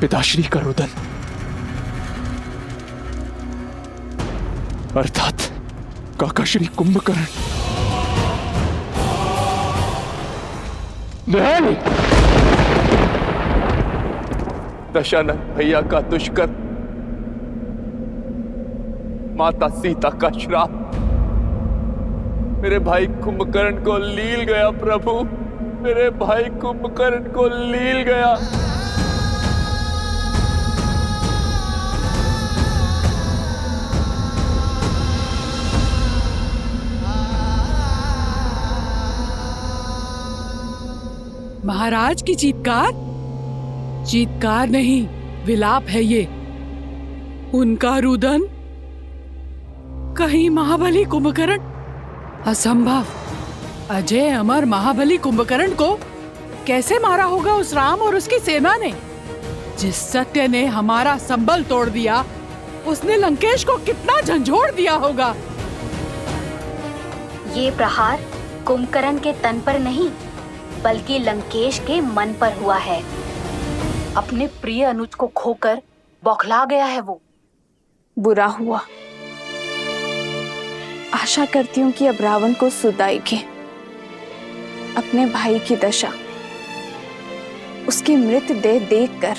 पिताश्री का रुदन अर्थात काकाश्री कुंभकर्ण नहीं, दशानन भैया का दुष्कर, माता सीता का श्राप मेरे भाई कुंभकर्ण को लील गया प्रभु, मेरे भाई कुंभकर्ण को लील गया। महाराज की चीत्कार? चीत्कार नहीं, विलाप है ये। उनका रुदन? कहीं महाबली कुंभकर्ण? असंभव। अजय अमर महाबली कुंभकर्ण को कैसे मारा होगा उस राम और उसकी सेना ने? जिस सत्य ने हमारा संबल तोड़ दिया, उसने लंकेश को कितना झंझोड़ दिया होगा। ये प्रहार कुंभकर्ण के तन पर नहीं, बल्कि लंकेश के मन पर हुआ है। अपने प्रिय अनुज को खोकर बौखला गया है वो। बुरा हुआ। आशा करती हूँ कि अब रावण को सुदाएगी। अपने भाई की दशा, उसकी मृतदेह देखकर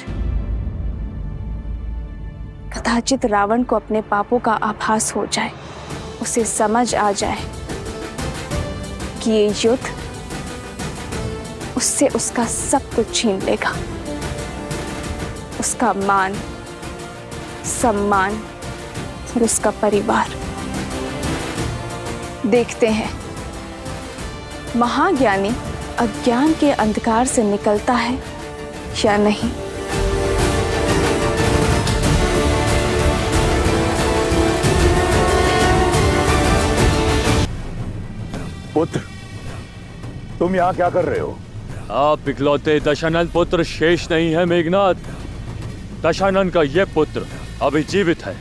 कदाचित रावण को अपने पापों का आभास हो जाए, उसे समझ आ जाए कि ये युद्ध उससे उसका सब कुछ छीन लेगा, उसका मान, सम्मान और उसका परिवार। देखते हैं महाज्ञानी अज्ञान के अंधकार से निकलता है या नहीं। पुत्र, तुम यहाँ क्या कर रहे हो? आप इकलौते दशानन पुत्र शेष नहीं है मेघनाथ। दशानन का यह पुत्र अभी जीवित है।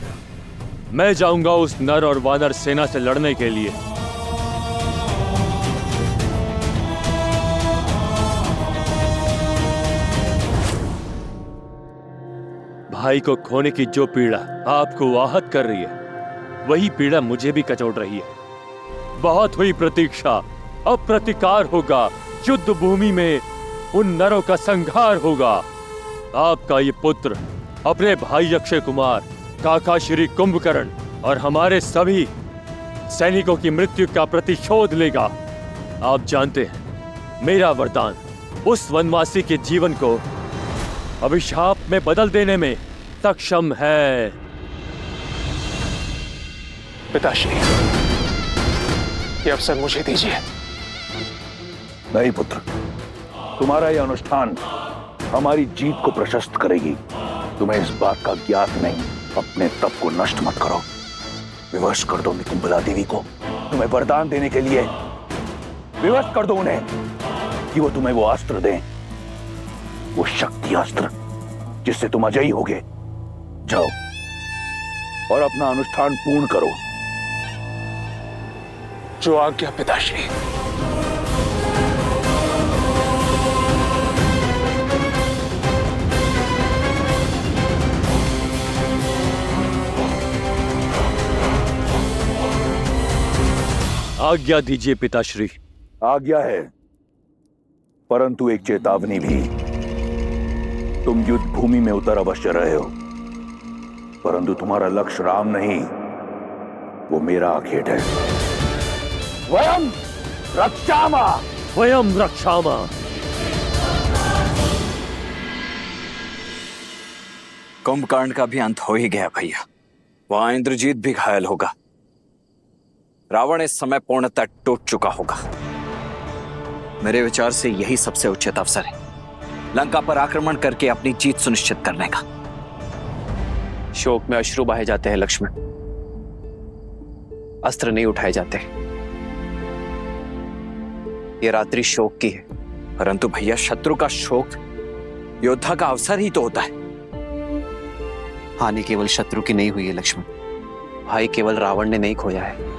मैं जाऊंगा उस नर और वानर सेना से लड़ने के लिए। भाई को खोने की जो पीड़ा आपको आहत कर रही है, वही पीड़ा मुझे भी कचोट रही है। बहुत हुई प्रतीक्षा, अब प्रतिकार होगा। युद्ध भूमि में उन नरों का संहार होगा। आपका ये पुत्र अपने भाई अक्षय कुमार, काका श्री कुंभकर्ण और हमारे सभी सैनिकों की मृत्यु का प्रतिशोध लेगा। आप जानते हैं, मेरा वरदान उस वनवासी के जीवन को अभिशाप में बदल देने में सक्षम है। पिताश्री, ये अवसर मुझे दीजिए। नहीं पुत्र, तुम्हारा यह अनुष्ठान हमारी जीत को प्रशस्त करेगी। तुम्हें इस बात का ज्ञात नहीं। अपने तप को नष्ट मत करो। विवश कर दो निकुंभला देवी को तुम्हें वरदान देने के लिए। विवश कर दो उन्हें कि वो तुम्हें वो अस्त्र दें, वो शक्ति अस्त्र जिससे तुम अजयी होगे। जाओ और अपना अनुष्ठान पूर्ण करो। जो आज्ञा पिताश्री। आज्ञा दीजिए पिताश्री। आज्ञा है, परंतु एक चेतावनी भी। तुम युद्ध भूमि में उतर अवश्य रहे हो, परंतु तुम्हारा लक्ष्य राम नहीं, वो मेरा आखेट है। वयम रक्षामा, वयम रक्षामा। कुंभकर्ण का भी अंत हो ही गया भैया। वहां इंद्रजीत भी घायल होगा। रावण इस समय पूर्णतः टूट चुका होगा। मेरे विचार से यही सबसे उचित अवसर है लंका पर आक्रमण करके अपनी जीत सुनिश्चित करने का। शोक में अश्रु बहे जाते हैं लक्ष्मण, अस्त्र नहीं उठाए जाते। ये रात्रि शोक की है। परंतु भैया, शत्रु का शोक योद्धा का अवसर ही तो होता है। हानि केवल शत्रु की नहीं हुई है लक्ष्मण। भाई केवल रावण ने नहीं खोया है,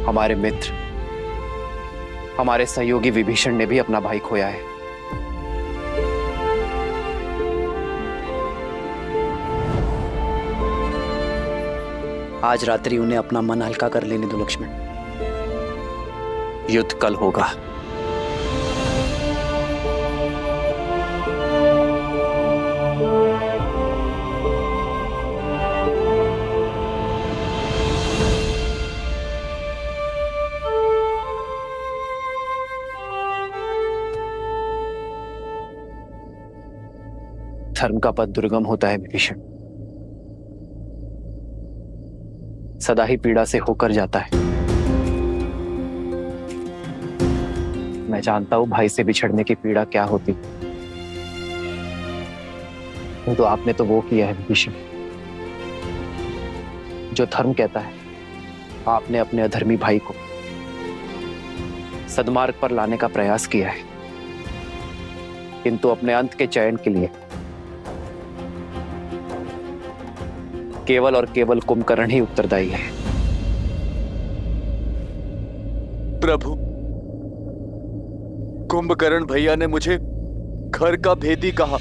हमारे मित्र, हमारे सहयोगी विभीषण ने भी अपना भाई खोया है। आज रात्रि उन्हें अपना मन हल्का कर लेने दो लक्ष्मण। युद्ध कल होगा। धर्म का पथ दुर्गम होता है विभीषण, सदा ही पीड़ा से होकर जाता है। मैं जानता हूं भाई से बिछड़ने की पीड़ा क्या होती, तो आपने तो वो किया है विभीषण जो धर्म कहता है। आपने अपने अधर्मी भाई को सद्मार्ग पर लाने का प्रयास किया है, किंतु अपने अंत के चयन के लिए केवल और केवल कुंभकर्ण ही उत्तरदायी है। प्रभु, कुंभकर्ण भैया ने मुझे घर का भेदी कहा।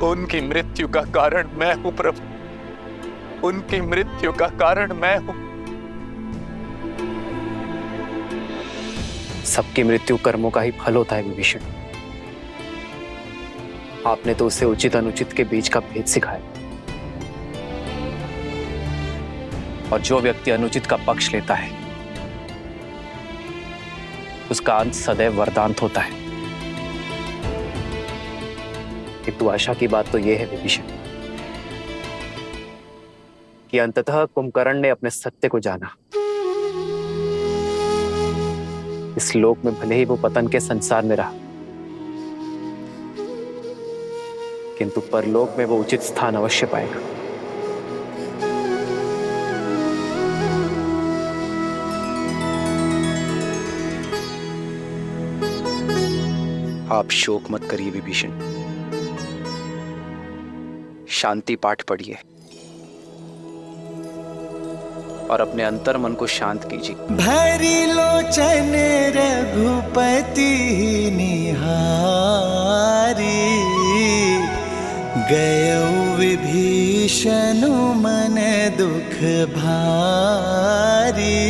उनकी मृत्यु का कारण मैं हूं प्रभु, उनकी मृत्यु का कारण मैं हूं। सबकी मृत्यु कर्मों का ही फल होता है विभीषण। आपने तो उसे उचित अनुचित के बीच का भेद सिखाया, और जो व्यक्ति अनुचित का पक्ष लेता है उसका अंत सदैव वरदांत होता है। किंतु आशा की बात तो यह है विभीषण कि अंततः कुंभकर्ण ने अपने सत्य को जाना। इस लोक में भले ही वो पतन के संसार में रहा, किंतु परलोक में वो उचित स्थान अवश्य पाएगा। आप शोक मत करिए विभीषण, शांति पाठ पढ़िए और अपने अंतर मन को शांत कीजिए। भरी लोचन रघुपति निहारी, गयो विभीषण मन दुख भारी।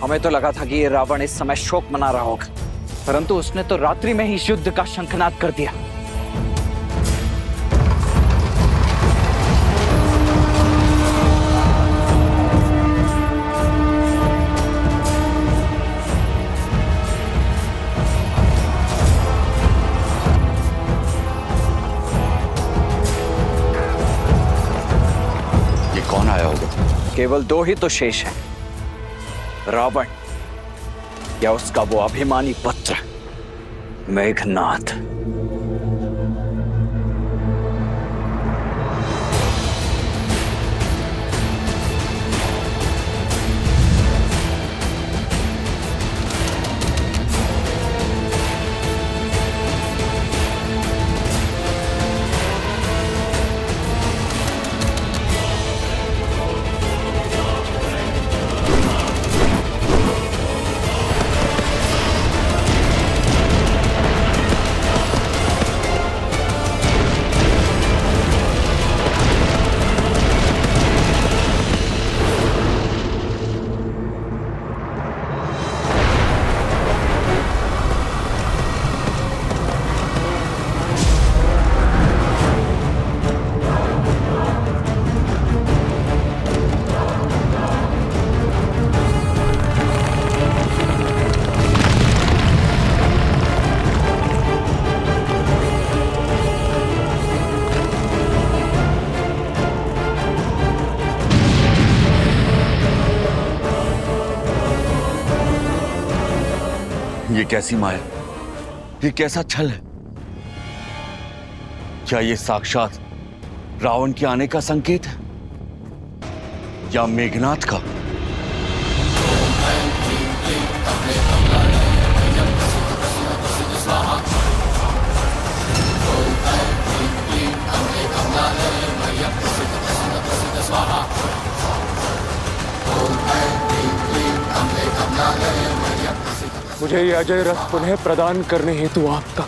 हमें तो लगा था कि ये रावण इस समय शोक मना रहा होगा, परंतु उसने तो रात्रि में ही इस युद्ध का शंखनाद कर दिया। ये कौन आया होगा? केवल दो ही तो शेष हैं, रावण या उसका वो अभिमानी पुत्र मेघनाथ। ये कैसी माया, ये कैसा छल है? क्या ये साक्षात रावण के आने का संकेत है या मेघनाथ का? मुझे ये अजय रथ पुनः प्रदान करने हेतु आपका